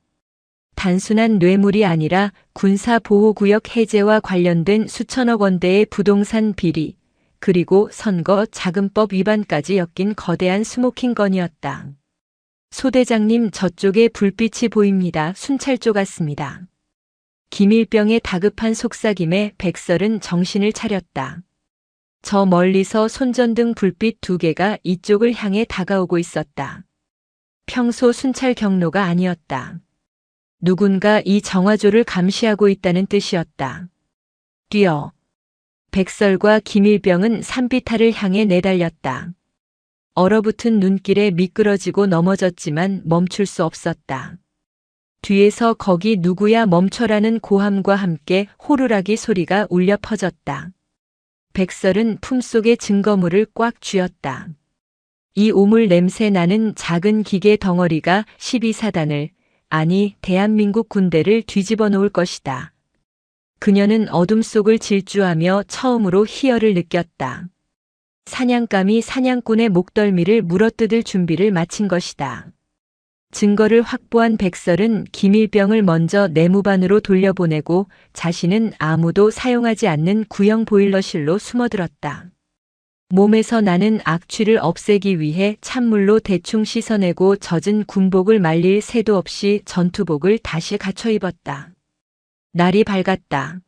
단순한 뇌물이 아니라 군사보호구역 해제와 관련된 수천억 원대의 부동산 비리, 그리고 선거 자금법 위반까지 엮인 거대한 스모킹건이었다. 소대장님, 저쪽에 불빛이 보입니다. 순찰조 같습니다. 김일병의 다급한 속삭임에 백설은 정신을 차렸다. 저 멀리서 손전등 불빛 2개가 이쪽을 향해 다가오고 있었다. 평소 순찰 경로가 아니었다. 누군가 이 정화조를 감시하고 있다는 뜻이었다. 뛰어. 백설과 김일병은 산비탈을 향해 내달렸다. 얼어붙은 눈길에 미끄러지고 넘어졌지만 멈출 수 없었다. 뒤에서 거기 누구야 멈춰라는 고함과 함께 호루라기 소리가 울려 퍼졌다. 백설은 품속의 증거물을 꽉 쥐었다. 이 오물 냄새 나는 작은 기계 덩어리가 12사단을, 아니 대한민국 군대를 뒤집어 놓을 것이다. 그녀는 어둠 속을 질주하며 처음으로 희열을 느꼈다. 사냥감이 사냥꾼의 목덜미를 물어뜯을 준비를 마친 것이다. 증거를 확보한 백설은 김일병을 먼저 내무반으로 돌려보내고 자신은 아무도 사용하지 않는 구형 보일러실로 숨어들었다. 몸에서 나는 악취를 없애기 위해 찬물로 대충 씻어내고 젖은 군복을 말릴 새도 없이 전투복을 다시 갖춰 입었다. 날이 밝았다.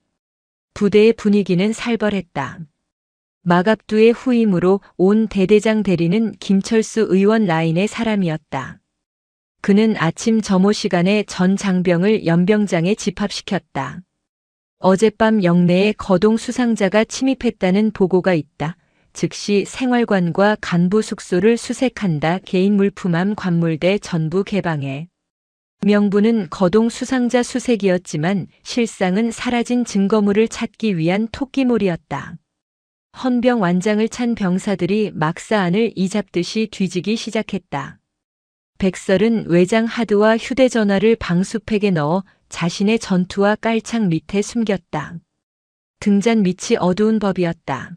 부대의 분위기는 살벌했다. 마갑두의 후임으로 온 대대장 대리는 김철수 의원 라인의 사람이었다. 그는 아침 점호 시간에 전 장병을 연병장에 집합시켰다. 어젯밤 영내에 거동 수상자가 침입했다는 보고가 있다. 즉시 생활관과 간부 숙소를 수색한다. 개인 물품함 관물대 전부 개방해. 명분은 거동 수상자 수색이었지만 실상은 사라진 증거물을 찾기 위한 토끼몰이였다. 헌병 완장을 찬 병사들이 막사 안을 이잡듯이 뒤지기 시작했다. 백설은 외장 하드와 휴대전화를 방수팩에 넣어 자신의 전투와 깔창 밑에 숨겼다. 등잔 밑이 어두운 법이었다.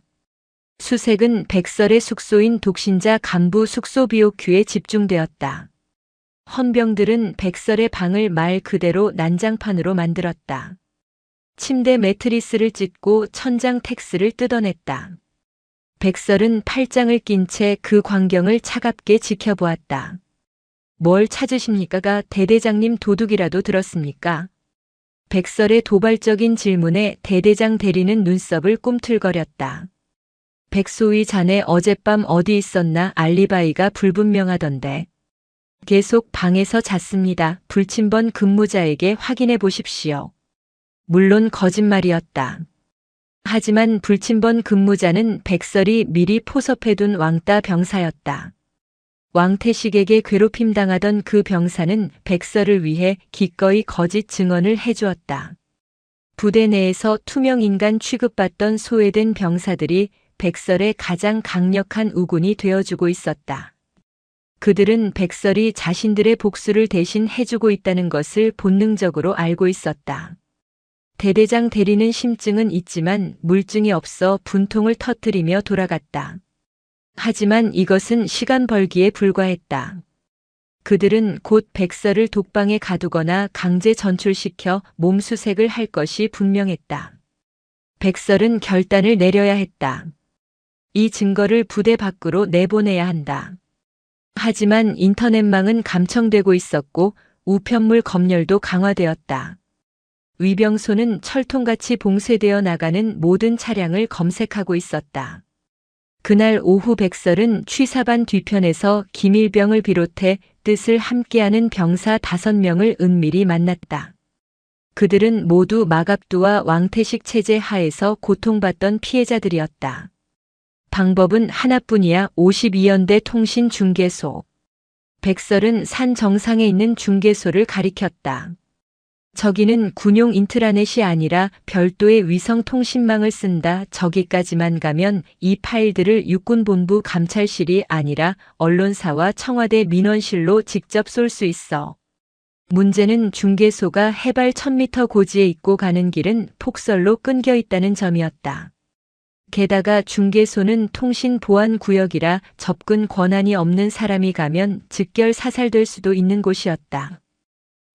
수색은 백설의 숙소인 독신자 간부 숙소 BOQ에 집중되었다. 헌병들은 백설의 방을 말 그대로 난장판으로 만들었다. 침대 매트리스를 찢고 천장 텍스를 뜯어냈다. 백설은 팔짱을 낀 채 그 광경을 차갑게 지켜보았다. 뭘 찾으십니까가 대대장님 도둑이라도 들었습니까? 백설의 도발적인 질문에 대대장 대리는 눈썹을 꿈틀거렸다. 백소위 자네 어젯밤 어디 있었나? 알리바이가 불분명하던데. 계속 방에서 잤습니다. 불침번 근무자에게 확인해 보십시오. 물론 거짓말이었다. 하지만 불침번 근무자는 백설이 미리 포섭해둔 왕따 병사였다. 왕태식에게 괴롭힘 당하던 그 병사는 백설을 위해 기꺼이 거짓 증언을 해주었다. 부대 내에서 투명 인간 취급받던 소외된 병사들이 백설의 가장 강력한 우군이 되어주고 있었다. 그들은 백설이 자신들의 복수를 대신 해주고 있다는 것을 본능적으로 알고 있었다. 대대장 대리는 심증은 있지만 물증이 없어 분통을 터뜨리며 돌아갔다. 하지만 이것은 시간 벌기에 불과했다. 그들은 곧 백설을 독방에 가두거나 강제 전출시켜 몸수색을 할 것이 분명했다. 백설은 결단을 내려야 했다. 이 증거를 부대 밖으로 내보내야 한다. 하지만 인터넷망은 감청되고 있었고 우편물 검열도 강화되었다. 위병소는 철통같이 봉쇄되어 나가는 모든 차량을 검색하고 있었다. 그날 오후 백설은 취사반 뒤편에서 김일병을 비롯해 뜻을 함께하는 병사 5명을 은밀히 만났다. 그들은 모두 마갑두와 왕태식 체제 하에서 고통받던 피해자들이었다. 방법은 하나뿐이야. 52연대 통신중개소. 백설은 산 정상에 있는 중개소를 가리켰다. 저기는 군용 인트라넷이 아니라 별도의 위성통신망을 쓴다. 저기까지만 가면 이 파일들을 육군본부 감찰실이 아니라 언론사와 청와대 민원실로 직접 쏠 수 있어. 문제는 중개소가 해발 1000m 고지에 있고 가는 길은 폭설로 끊겨 있다는 점이었다. 게다가 중개소는 통신보안구역이라 접근 권한이 없는 사람이 가면 즉결 사살될 수도 있는 곳이었다.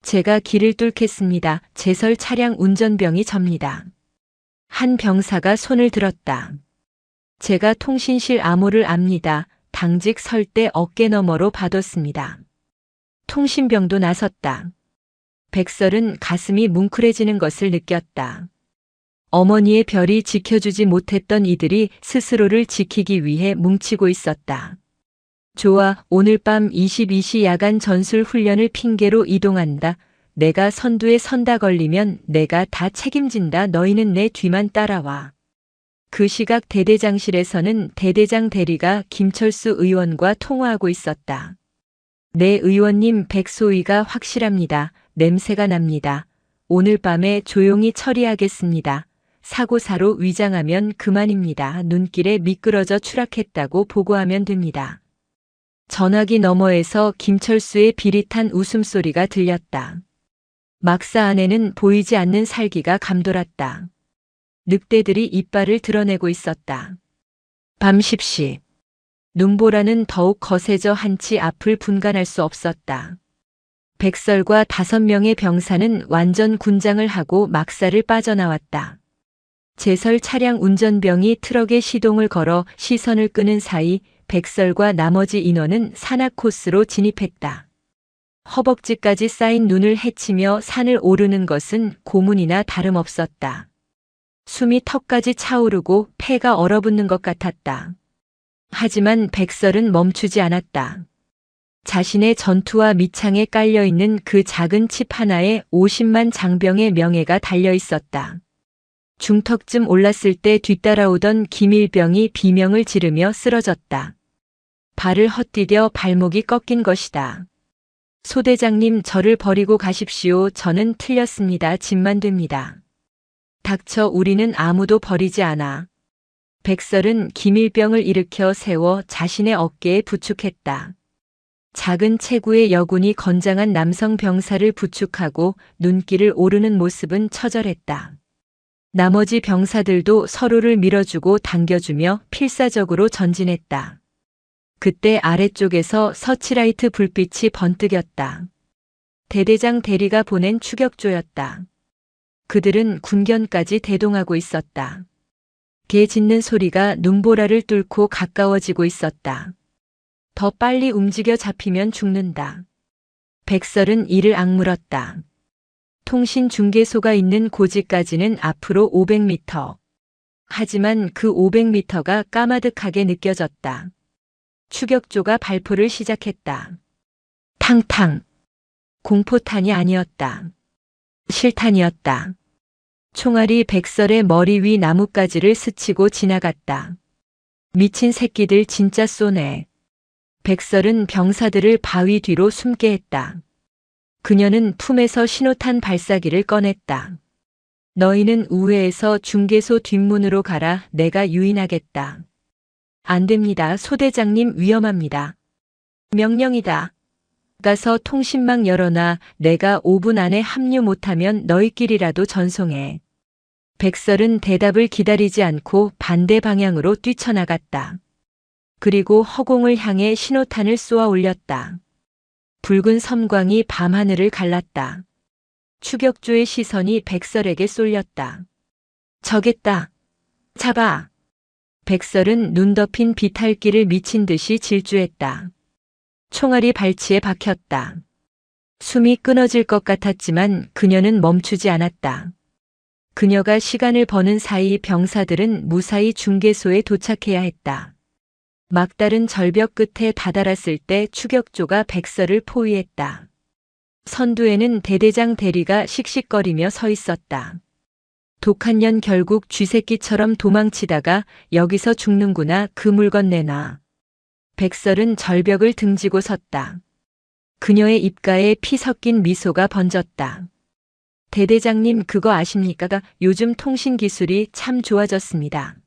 제가 길을 뚫겠습니다. 제설 차량 운전병이 접니다. 한 병사가 손을 들었다. 제가 통신실 암호를 압니다. 당직 설 때 어깨 너머로 봐뒀습니다. 통신병도 나섰다. 백설은 가슴이 뭉클해지는 것을 느꼈다. 어머니의 별이 지켜주지 못했던 이들이 스스로를 지키기 위해 뭉치고 있었다. 좋아, 오늘 밤 22시 야간 전술 훈련을 핑계로 이동한다. 내가 선두에 선다 걸리면 내가 다 책임진다. 너희는 내 뒤만 따라와. 그 시각 대대장실에서는 대대장 대리가 김철수 의원과 통화하고 있었다. 네, 의원님, 백소위가 확실합니다. 냄새가 납니다. 오늘 밤에 조용히 처리하겠습니다. 사고사로 위장하면 그만입니다. 눈길에 미끄러져 추락했다고 보고하면 됩니다. 전화기 너머에서 김철수의 비릿한 웃음소리가 들렸다. 막사 안에는 보이지 않는 살기가 감돌았다. 늑대들이 이빨을 드러내고 있었다. 밤 10시. 눈보라는 더욱 거세져 한치 앞을 분간할 수 없었다. 백설과 5명의 병사는 완전 군장을 하고 막사를 빠져나왔다. 제설 차량 운전병이 트럭에 시동을 걸어 시선을 끄는 사이 백설과 나머지 인원은 산악 코스로 진입했다. 허벅지까지 쌓인 눈을 헤치며 산을 오르는 것은 고문이나 다름없었다. 숨이 턱까지 차오르고 폐가 얼어붙는 것 같았다. 하지만 백설은 멈추지 않았다. 자신의 전투와 밑창에 깔려있는 그 작은 칩 하나에 50만 장병의 명예가 달려 있었다. 중턱쯤 올랐을 때 뒤따라오던 김일병이 비명을 지르며 쓰러졌다. 발을 헛디뎌 발목이 꺾인 것이다. 소대장님, 저를 버리고 가십시오. 저는 틀렸습니다. 집만 됩니다. 닥쳐, 우리는 아무도 버리지 않아. 백설은 김일병을 일으켜 세워 자신의 어깨에 부축했다. 작은 체구의 여군이 건장한 남성 병사를 부축하고 눈길을 오르는 모습은 처절했다. 나머지 병사들도 서로를 밀어주고 당겨주며 필사적으로 전진했다. 그때 아래쪽에서 서치라이트 불빛이 번뜩였다. 대대장 대리가 보낸 추격조였다. 그들은 군견까지 대동하고 있었다. 개 짖는 소리가 눈보라를 뚫고 가까워지고 있었다. 더 빨리 움직여 잡히면 죽는다. 백설은 이를 악물었다. 통신중개소가 있는 고지까지는 앞으로 500m. 하지만 그 500m가 까마득하게 느껴졌다. 추격조가 발포를 시작했다. 탕탕. 공포탄이 아니었다. 실탄이었다. 총알이 백설의 머리 위 나뭇가지를 스치고 지나갔다. 미친 새끼들 진짜 쏘네. 백설은 병사들을 바위 뒤로 숨게 했다. 그녀는 품에서 신호탄 발사기를 꺼냈다. 너희는 우회해서 중개소 뒷문으로 가라. 내가 유인하겠다. 안 됩니다. 소대장님 위험합니다. 명령이다. 가서 통신망 열어놔. 내가 5분 안에 합류 못하면 너희끼리라도 전송해. 백설은 대답을 기다리지 않고 반대 방향으로 뛰쳐나갔다. 그리고 허공을 향해 신호탄을 쏘아 올렸다. 붉은 섬광이 밤하늘을 갈랐다. 추격조의 시선이 백설에게 쏠렸다. 저겠다. 잡아. 백설은 눈 덮인 비탈길을 미친 듯이 질주했다. 총알이 발치에 박혔다. 숨이 끊어질 것 같았지만 그녀는 멈추지 않았다. 그녀가 시간을 버는 사이 병사들은 무사히 중개소에 도착해야 했다. 막다른 절벽 끝에 다다랐을 때 추격조가 백설을 포위했다. 선두에는 대대장 대리가 씩씩거리며 서 있었다. 독한 년 결국 쥐새끼처럼 도망치다가 여기서 죽는구나. 그 물건 내놔. 백설은 절벽을 등지고 섰다. 그녀의 입가에 피 섞인 미소가 번졌다. 대대장님 그거 아십니까? 요즘 통신 기술이 참 좋아졌습니다.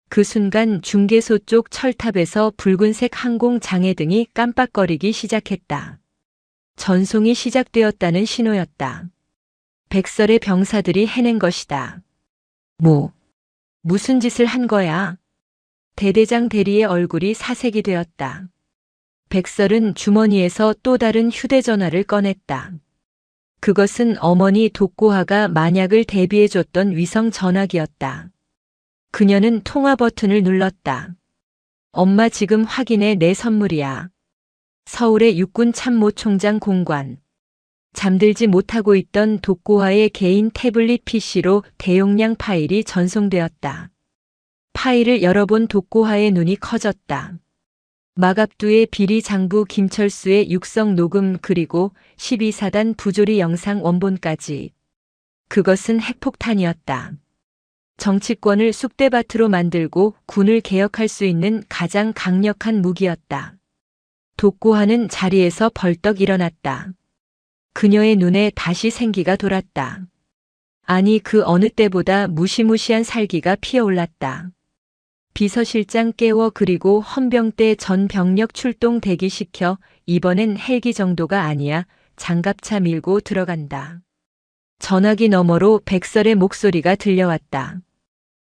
그 순간 중개소 쪽 철탑에서 붉은색 항공 장애등이 깜빡거리기 시작했다. 전송이 시작되었다는 신호였다. 백설의 병사들이 해낸 것이다. 무슨 짓을 한 거야? 대대장 대리의 얼굴이 사색이 되었다. 백설은 주머니에서 또 다른 휴대전화를 꺼냈다. 그것은 어머니 독고하가 만약을 대비해줬던 위성 전화기였다. 그녀는 통화 버튼을 눌렀다. 엄마 지금 확인해. 내 선물이야. 서울의 육군 참모총장 공관. 잠들지 못하고 있던 독고하의 개인 태블릿 PC로 대용량 파일이 전송되었다. 파일을 열어본 독고하의 눈이 커졌다. 마갑두의 비리 장부 김철수의 육성 녹음 그리고 12사단 부조리 영상 원본까지. 그것은 핵폭탄이었다. 정치권을 쑥대밭으로 만들고 군을 개혁할 수 있는 가장 강력한 무기였다. 독고하는 자리에서 벌떡 일어났다. 그녀의 눈에 다시 생기가 돌았다. 아니 그 어느 때보다 무시무시한 살기가 피어올랐다. 비서실장 깨워 그리고 헌병대 전 병력 출동 대기시켜. 이번엔 헬기 정도가 아니야. 장갑차 밀고 들어간다. 전화기 너머로 백설의 목소리가 들려왔다.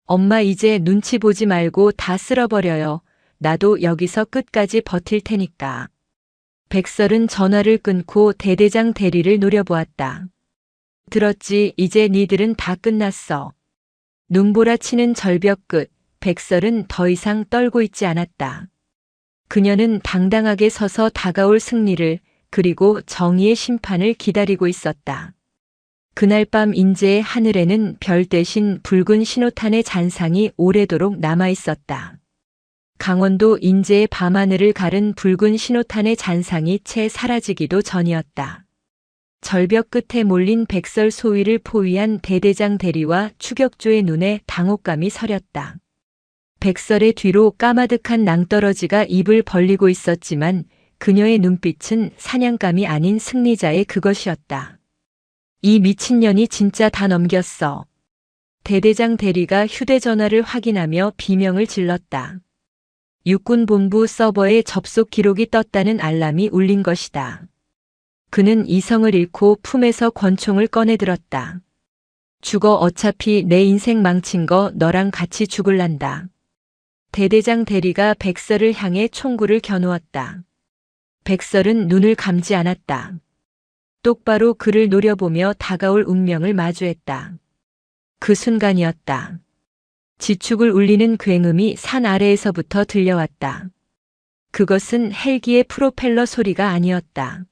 엄마 이제 눈치 보지 말고 다 쓸어버려요. 나도 여기서 끝까지 버틸 테니까. 백설은 전화를 끊고 대대장 대리를 노려보았다. 들었지? 이제 니들은 다 끝났어. 눈보라치는 절벽 끝. 백설은 더 이상 떨고 있지 않았다. 그녀는 당당하게 서서 다가올 승리를 그리고 정의의 심판을 기다리고 있었다. 그날 밤 인제의 하늘에는 별 대신 붉은 신호탄의 잔상이 오래도록 남아 있었다. 강원도 인제의 밤하늘을 가른 붉은 신호탄의 잔상이 채 사라지기도 전이었다. 절벽 끝에 몰린 백설 소위를 포위한 대대장 대리와 추격조의 눈에 당혹감이 서렸다. 백설의 뒤로 까마득한 낭떠러지가 입을 벌리고 있었지만 그녀의 눈빛은 사냥감이 아닌 승리자의 그것이었다. 이 미친년이 진짜 다 넘겼어. 대대장 대리가 휴대전화를 확인하며 비명을 질렀다. 육군본부 서버에 접속 기록이 떴다는 알람이 울린 것이다. 그는 이성을 잃고 품에서 권총을 꺼내들었다. 죽어 어차피 내 인생 망친 거 너랑 같이 죽을란다. 대대장 대리가 백설을 향해 총구를 겨누었다. 백설은 눈을 감지 않았다. 똑바로 그를 노려보며 다가올 운명을 마주했다. 그 순간이었다. 지축을 울리는 굉음이 산 아래에서부터 들려왔다. 그것은 헬기의 프로펠러 소리가 아니었다.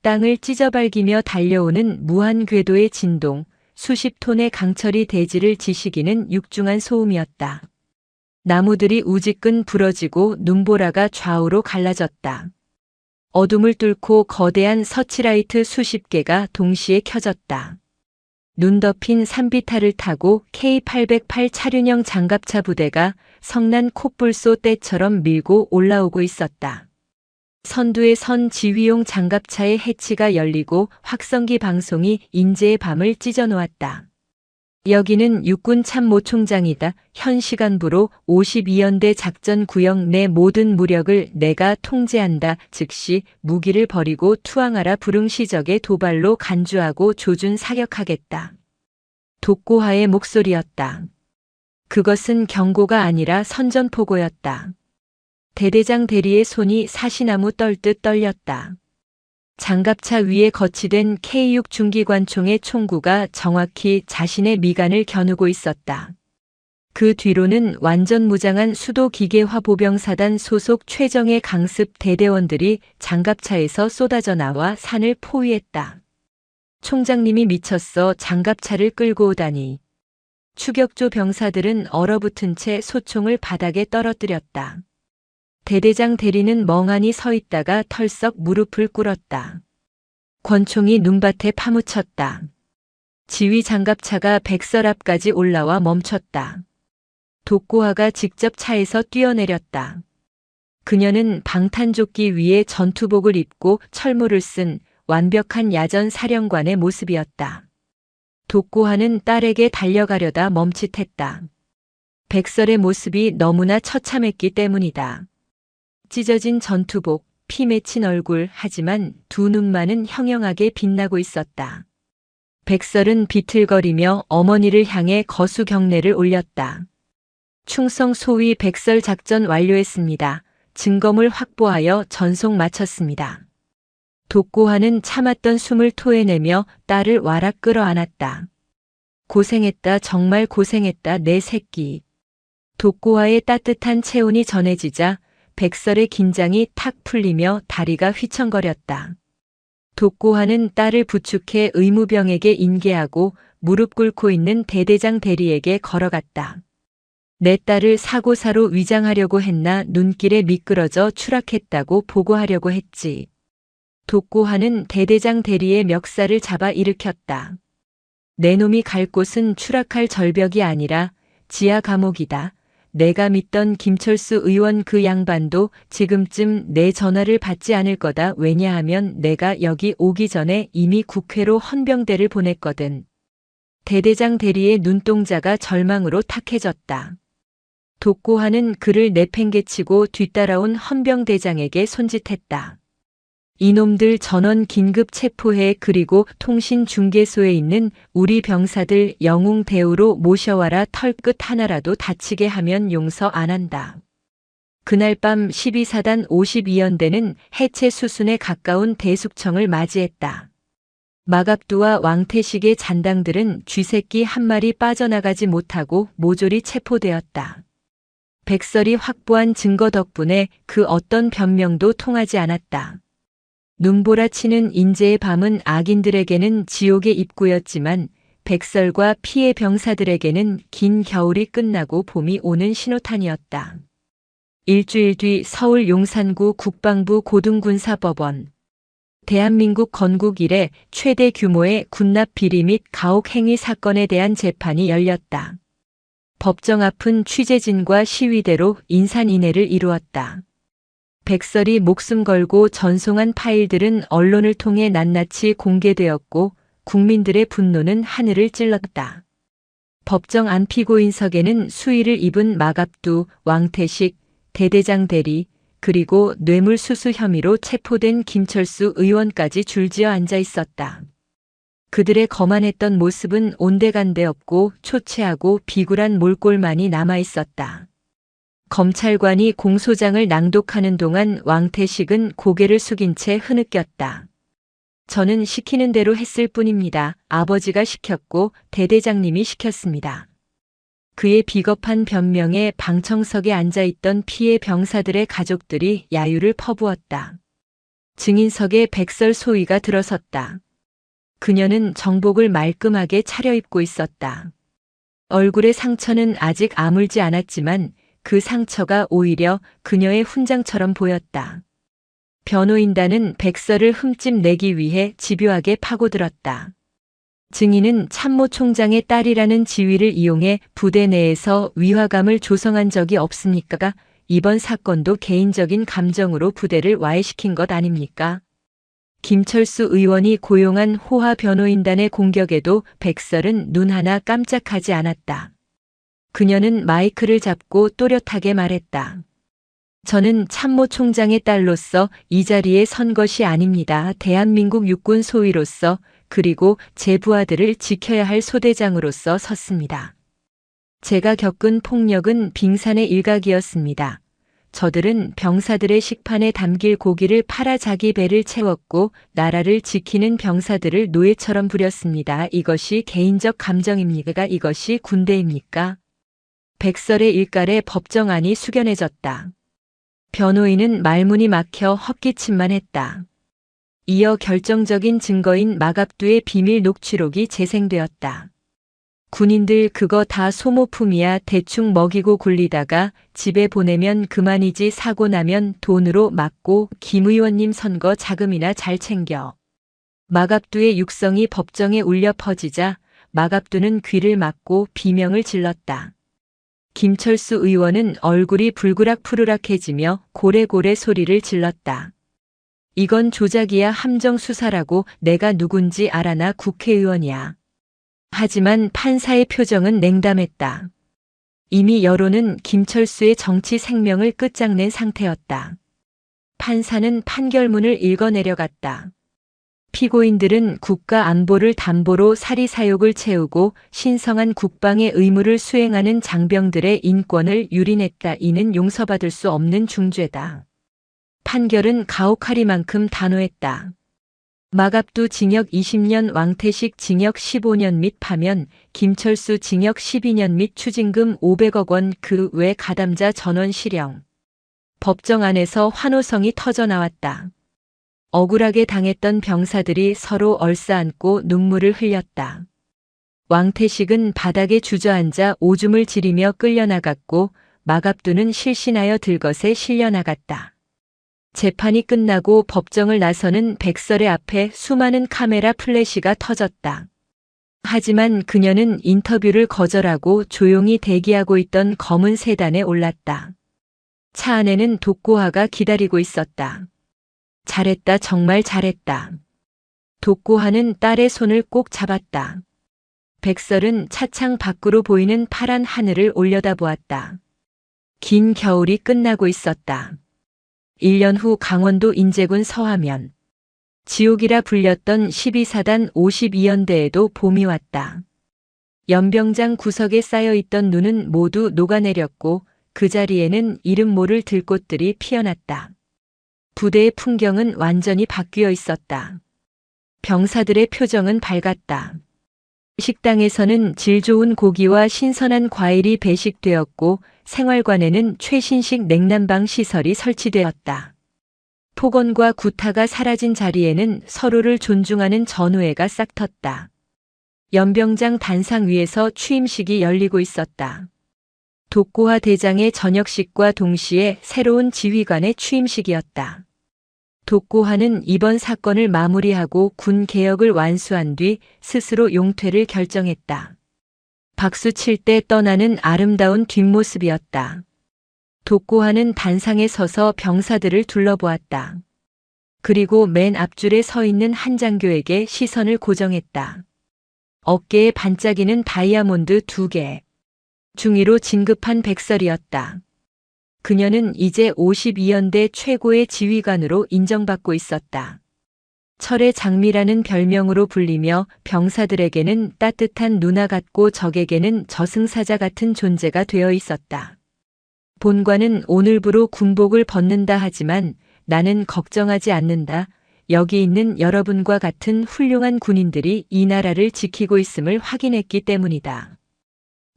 땅을 찢어발기며 달려오는 무한 궤도의 진동, 수십 톤의 강철이 대지를 지식이는 육중한 소음이었다. 나무들이 우지끈 부러지고 눈보라가 좌우로 갈라졌다. 어둠을 뚫고 거대한 서치라이트 수십 개가 동시에 켜졌다. 눈 덮인 산비탈을 타고 K808 차륜형 장갑차 부대가 성난 콧불소 떼처럼 밀고 올라오고 있었다. 선두에 선 지휘용 장갑차의 해치가 열리고 확성기 방송이 인제의 밤을 찢어놓았다. 여기는 육군 참모총장이다. 현 시간부로 52연대 작전구역 내 모든 무력을 내가 통제한다. 즉시 무기를 버리고 투항하라. 불응시적의 도발로 간주하고 조준 사격하겠다. 독고하의 목소리였다. 그것은 경고가 아니라 선전포고였다. 대대장 대리의 손이 사시나무 떨듯 떨렸다. 장갑차 위에 거치된 K6 중기관총의 총구가 정확히 자신의 미간을 겨누고 있었다. 그 뒤로는 완전 무장한 수도기계화 보병사단 소속 최정예 강습 대대원들이 장갑차에서 쏟아져 나와 산을 포위했다. 총장님이 미쳤어. 장갑차를 끌고 오다니. 추격조 병사들은 얼어붙은 채 소총을 바닥에 떨어뜨렸다. 대대장 대리는 멍하니 서 있다가 털썩 무릎을 꿇었다. 권총이 눈밭에 파묻혔다. 지휘 장갑차가 백설 앞까지 올라와 멈췄다. 독고하가 직접 차에서 뛰어내렸다. 그녀는 방탄조끼 위에 전투복을 입고 철모를 쓴 완벽한 야전 사령관의 모습이었다. 독고하는 딸에게 달려가려다 멈칫했다. 백설의 모습이 너무나 처참했기 때문이다. 찢어진 전투복, 피 맺힌 얼굴, 하지만 두 눈만은 형형하게 빛나고 있었다. 백설은 비틀거리며 어머니를 향해 거수 경례를 올렸다. 충성 소위 백설 작전 완료했습니다. 증거물 확보하여 전송 마쳤습니다. 독고하는 참았던 숨을 토해내며 딸을 와락 끌어안았다. 고생했다. 정말 고생했다. 내 새끼. 독고하의 따뜻한 체온이 전해지자 백설의 긴장이 탁 풀리며 다리가 휘청거렸다. 독고하는 딸을 부축해 의무병에게 인계하고 무릎 꿇고 있는 대대장 대리에게 걸어갔다. 내 딸을 사고사로 위장하려고 했나. 눈길에 미끄러져 추락했다고 보고하려고 했지. 독고하는 대대장 대리의 멱살을 잡아 일으켰다. 내 놈이 갈 곳은 추락할 절벽이 아니라 지하 감옥이다. 내가 믿던 김철수 의원 그 양반도 지금쯤 내 전화를 받지 않을 거다. 왜냐하면 내가 여기 오기 전에 이미 국회로 헌병대를 보냈거든. 대대장 대리의 눈동자가 절망으로 탁해졌다. 독고하는 그를 내팽개치고 뒤따라온 헌병대장에게 손짓했다. 이놈들 전원 긴급 체포해. 그리고 통신중개소에 있는 우리 병사들 영웅 대우로 모셔와라. 털끝 하나라도 다치게 하면 용서 안 한다. 그날 밤 12사단 52연대는 해체 수순에 가까운 대숙청을 맞이했다. 마갑두와 왕태식의 잔당들은 쥐새끼 한 마리 빠져나가지 못하고 모조리 체포되었다. 백설이 확보한 증거 덕분에 그 어떤 변명도 통하지 않았다. 눈보라치는 인제의 밤은 악인들에게는 지옥의 입구였지만 백설과 피해 병사들에게는 긴 겨울이 끝나고 봄이 오는 신호탄이었다. 일주일 뒤 서울 용산구 국방부 고등군사법원. 대한민국 건국 이래 최대 규모의 군납 비리 및 가혹 행위 사건에 대한 재판이 열렸다. 법정 앞은 취재진과 시위대로 인산인해를 이루었다. 백설이 목숨 걸고 전송한 파일들은 언론을 통해 낱낱이 공개되었고 국민들의 분노는 하늘을 찔렀다. 법정 안 피고인석에는 수의를 입은 마갑두, 왕태식, 대대장 대리, 그리고 뇌물수수 혐의로 체포된 김철수 의원까지 줄지어 앉아 있었다. 그들의 거만했던 모습은 온데간데 없고 초췌하고 비굴한 몰골만이 남아 있었다. 검찰관이 공소장을 낭독하는 동안 왕태식은 고개를 숙인 채 흐느꼈다. 저는 시키는 대로 했을 뿐입니다. 아버지가 시켰고 대대장님이 시켰습니다. 그의 비겁한 변명에 방청석에 앉아있던 피해 병사들의 가족들이 야유를 퍼부었다. 증인석에 백설 소위가 들어섰다. 그녀는 정복을 말끔하게 차려입고 있었다. 얼굴의 상처는 아직 아물지 않았지만 그 상처가 오히려 그녀의 훈장처럼 보였다. 변호인단은 백서를 흠집 내기 위해 집요하게 파고들었다. 증인은 참모총장의 딸이라는 지위를 이용해 부대 내에서 위화감을 조성한 적이 없습니까? 이번 사건도 개인적인 감정으로 부대를 와해시킨 것 아닙니까? 김철수 의원이 고용한 호화 변호인단의 공격에도 백설은 눈 하나 깜짝하지 않았다. 그녀는 마이크를 잡고 또렷하게 말했다. 저는 참모총장의 딸로서 이 자리에 선 것이 아닙니다. 대한민국 육군 소위로서 그리고 제 부하들을 지켜야 할 소대장으로서 섰습니다. 제가 겪은 폭력은 빙산의 일각이었습니다. 저들은 병사들의 식판에 담길 고기를 팔아 자기 배를 채웠고 나라를 지키는 병사들을 노예처럼 부렸습니다. 이것이 개인적 감정입니까? 이것이 군대입니까? 백설의 일갈에 법정안이 숙연해졌다. 변호인은 말문이 막혀 헛기침만 했다. 이어 결정적인 증거인 마갑두의 비밀 녹취록이 재생되었다. 군인들 그거 다 소모품이야. 대충 먹이고 굴리다가 집에 보내면 그만이지. 사고 나면 돈으로 막고 김 의원님 선거 자금이나 잘 챙겨. 마갑두의 육성이 법정에 울려 퍼지자 마갑두는 귀를 막고 비명을 질렀다. 김철수 의원은 얼굴이 불그락푸르락해지며 고래고래 소리를 질렀다. 이건 조작이야. 함정수사라고. 내가 누군지 알아. 나 국회의원이야. 하지만 판사의 표정은 냉담했다. 이미 여론은 김철수의 정치 생명을 끝장낸 상태였다. 판사는 판결문을 읽어내려갔다. 피고인들은 국가 안보를 담보로 사리사욕을 채우고 신성한 국방의 의무를 수행하는 장병들의 인권을 유린했다. 이는 용서받을 수 없는 중죄다. 판결은 가혹하리만큼 단호했다. 마갑두 징역 20년, 왕태식 징역 15년 및 파면, 김철수 징역 12년 및 추징금 500억 원, 그 외 가담자 전원 실형. 법정 안에서 환호성이 터져나왔다. 억울하게 당했던 병사들이 서로 얼싸안고 눈물을 흘렸다. 왕태식은 바닥에 주저앉아 오줌을 지리며 끌려나갔고 마갑두는 실신하여 들것에 실려나갔다. 재판이 끝나고 법정을 나서는 백설의 앞에 수많은 카메라 플래시가 터졌다. 하지만 그녀는 인터뷰를 거절하고 조용히 대기하고 있던 검은 세단에 올랐다. 차 안에는 독고하가 기다리고 있었다. 잘했다. 정말 잘했다. 독고하는 딸의 손을 꼭 잡았다. 백설은 차창 밖으로 보이는 파란 하늘을 올려다보았다. 긴 겨울이 끝나고 있었다. 1년 후 강원도 인제군 서하면. 지옥이라 불렸던 12사단 52연대에도 봄이 왔다. 연병장 구석에 쌓여있던 눈은 모두 녹아내렸고 그 자리에는 이름 모를 들꽃들이 피어났다. 부대의 풍경은 완전히 바뀌어 있었다. 병사들의 표정은 밝았다. 식당에서는 질 좋은 고기와 신선한 과일이 배식되었고 생활관에는 최신식 냉난방 시설이 설치되었다. 폭언과 구타가 사라진 자리에는 서로를 존중하는 전우회가 싹텄다. 연병장 단상 위에서 취임식이 열리고 있었다. 독고하 대장의 전역식과 동시에 새로운 지휘관의 취임식이었다. 독고하는 이번 사건을 마무리하고 군 개혁을 완수한 뒤 스스로 용퇴를 결정했다. 박수 칠 때 떠나는 아름다운 뒷모습이었다. 독고하는 단상에 서서 병사들을 둘러보았다. 그리고 맨 앞줄에 서 있는 한장교에게 시선을 고정했다. 어깨에 반짝이는 다이아몬드 2개. 중위로 진급한 백설이었다. 그녀는 이제 52연대 최고의 지휘관으로 인정받고 있었다. 철의 장미라는 별명으로 불리며 병사들에게는 따뜻한 누나 같고 적에게는 저승사자 같은 존재가 되어 있었다. 본관은 오늘부로 군복을 벗는다 하지만 나는 걱정하지 않는다. 여기 있는 여러분과 같은 훌륭한 군인들이 이 나라를 지키고 있음을 확인했기 때문이다.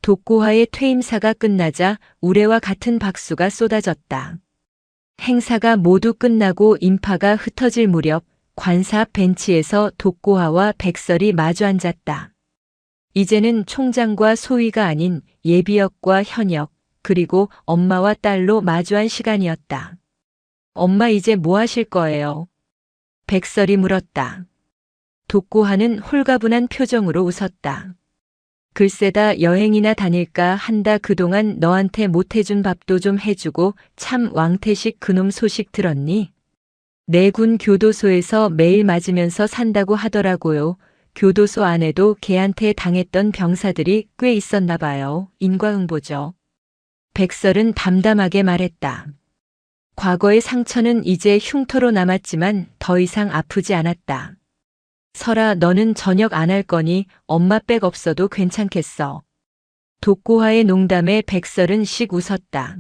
독고하의 퇴임사가 끝나자 우레와 같은 박수가 쏟아졌다. 행사가 모두 끝나고 인파가 흩어질 무렵 관사 앞 벤치에서 독고하와 백설이 마주 앉았다. 이제는 총장과 소위가 아닌 예비역과 현역, 그리고 엄마와 딸로 마주한 시간이었다. 엄마 이제 뭐 하실 거예요? 백설이 물었다. 독고하는 홀가분한 표정으로 웃었다. 글쎄다 여행이나 다닐까 한다. 그동안 너한테 못해준 밥도 좀 해주고. 참 왕태식 그놈 소식 들었니? 내 군 교도소에서 매일 맞으면서 산다고 하더라고요. 교도소 안에도 걔한테 당했던 병사들이 꽤 있었나 봐요. 인과응보죠. 백설은 담담하게 말했다. 과거의 상처는 이제 흉터로 남았지만 더 이상 아프지 않았다. 설아, 너는 저녁 안 할 거니 엄마 백 없어도 괜찮겠어. 독고와의 농담에 백설은 씩 웃었다.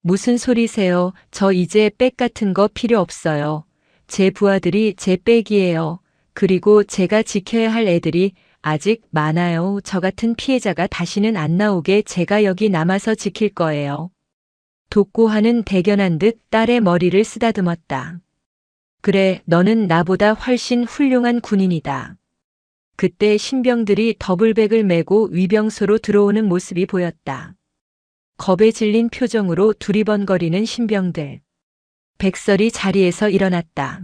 무슨 소리세요? 저 이제 백 같은 거 필요 없어요. 제 부하들이 제 백이에요. 그리고 제가 지켜야 할 애들이 아직 많아요. 저 같은 피해자가 다시는 안 나오게 제가 여기 남아서 지킬 거예요. 독고하는 대견한 듯 딸의 머리를 쓰다듬었다. 그래, 너는 나보다 훨씬 훌륭한 군인이다. 그때 신병들이 더블백을 메고 위병소로 들어오는 모습이 보였다. 겁에 질린 표정으로 두리번거리는 신병들. 백설이 자리에서 일어났다.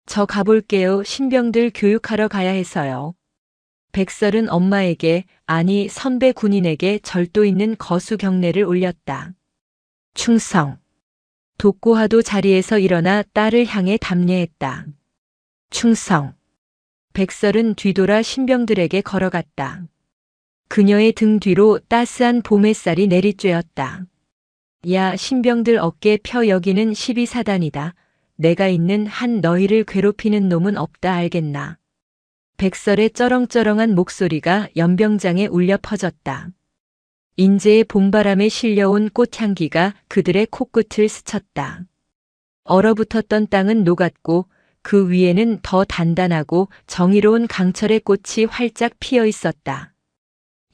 저 가볼게요. 신병들 교육하러 가야 해서요. 백설은 엄마에게, 아니 선배 군인에게 절도 있는 거수 경례를 올렸다. 충성. 독고하도 자리에서 일어나 딸을 향해 답례했다. 충성. 백설은 뒤돌아 신병들에게 걸어갔다. 그녀의 등 뒤로 따스한 봄 햇살이 내리쬐었다. 야, 신병들 어깨 펴. 여기는 12사단이다. 내가 있는 한 너희를 괴롭히는 놈은 없다. 알겠나? 백설의 쩌렁쩌렁한 목소리가 연병장에 울려 퍼졌다. 인제의 봄바람에 실려온 꽃향기가 그들의 코끝을 스쳤다. 얼어붙었던 땅은 녹았고 그 위에는 더 단단하고 정의로운 강철의 꽃이 활짝 피어 있었다.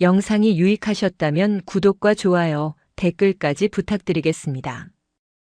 영상이 유익하셨다면 구독과 좋아요, 댓글까지 부탁드리겠습니다.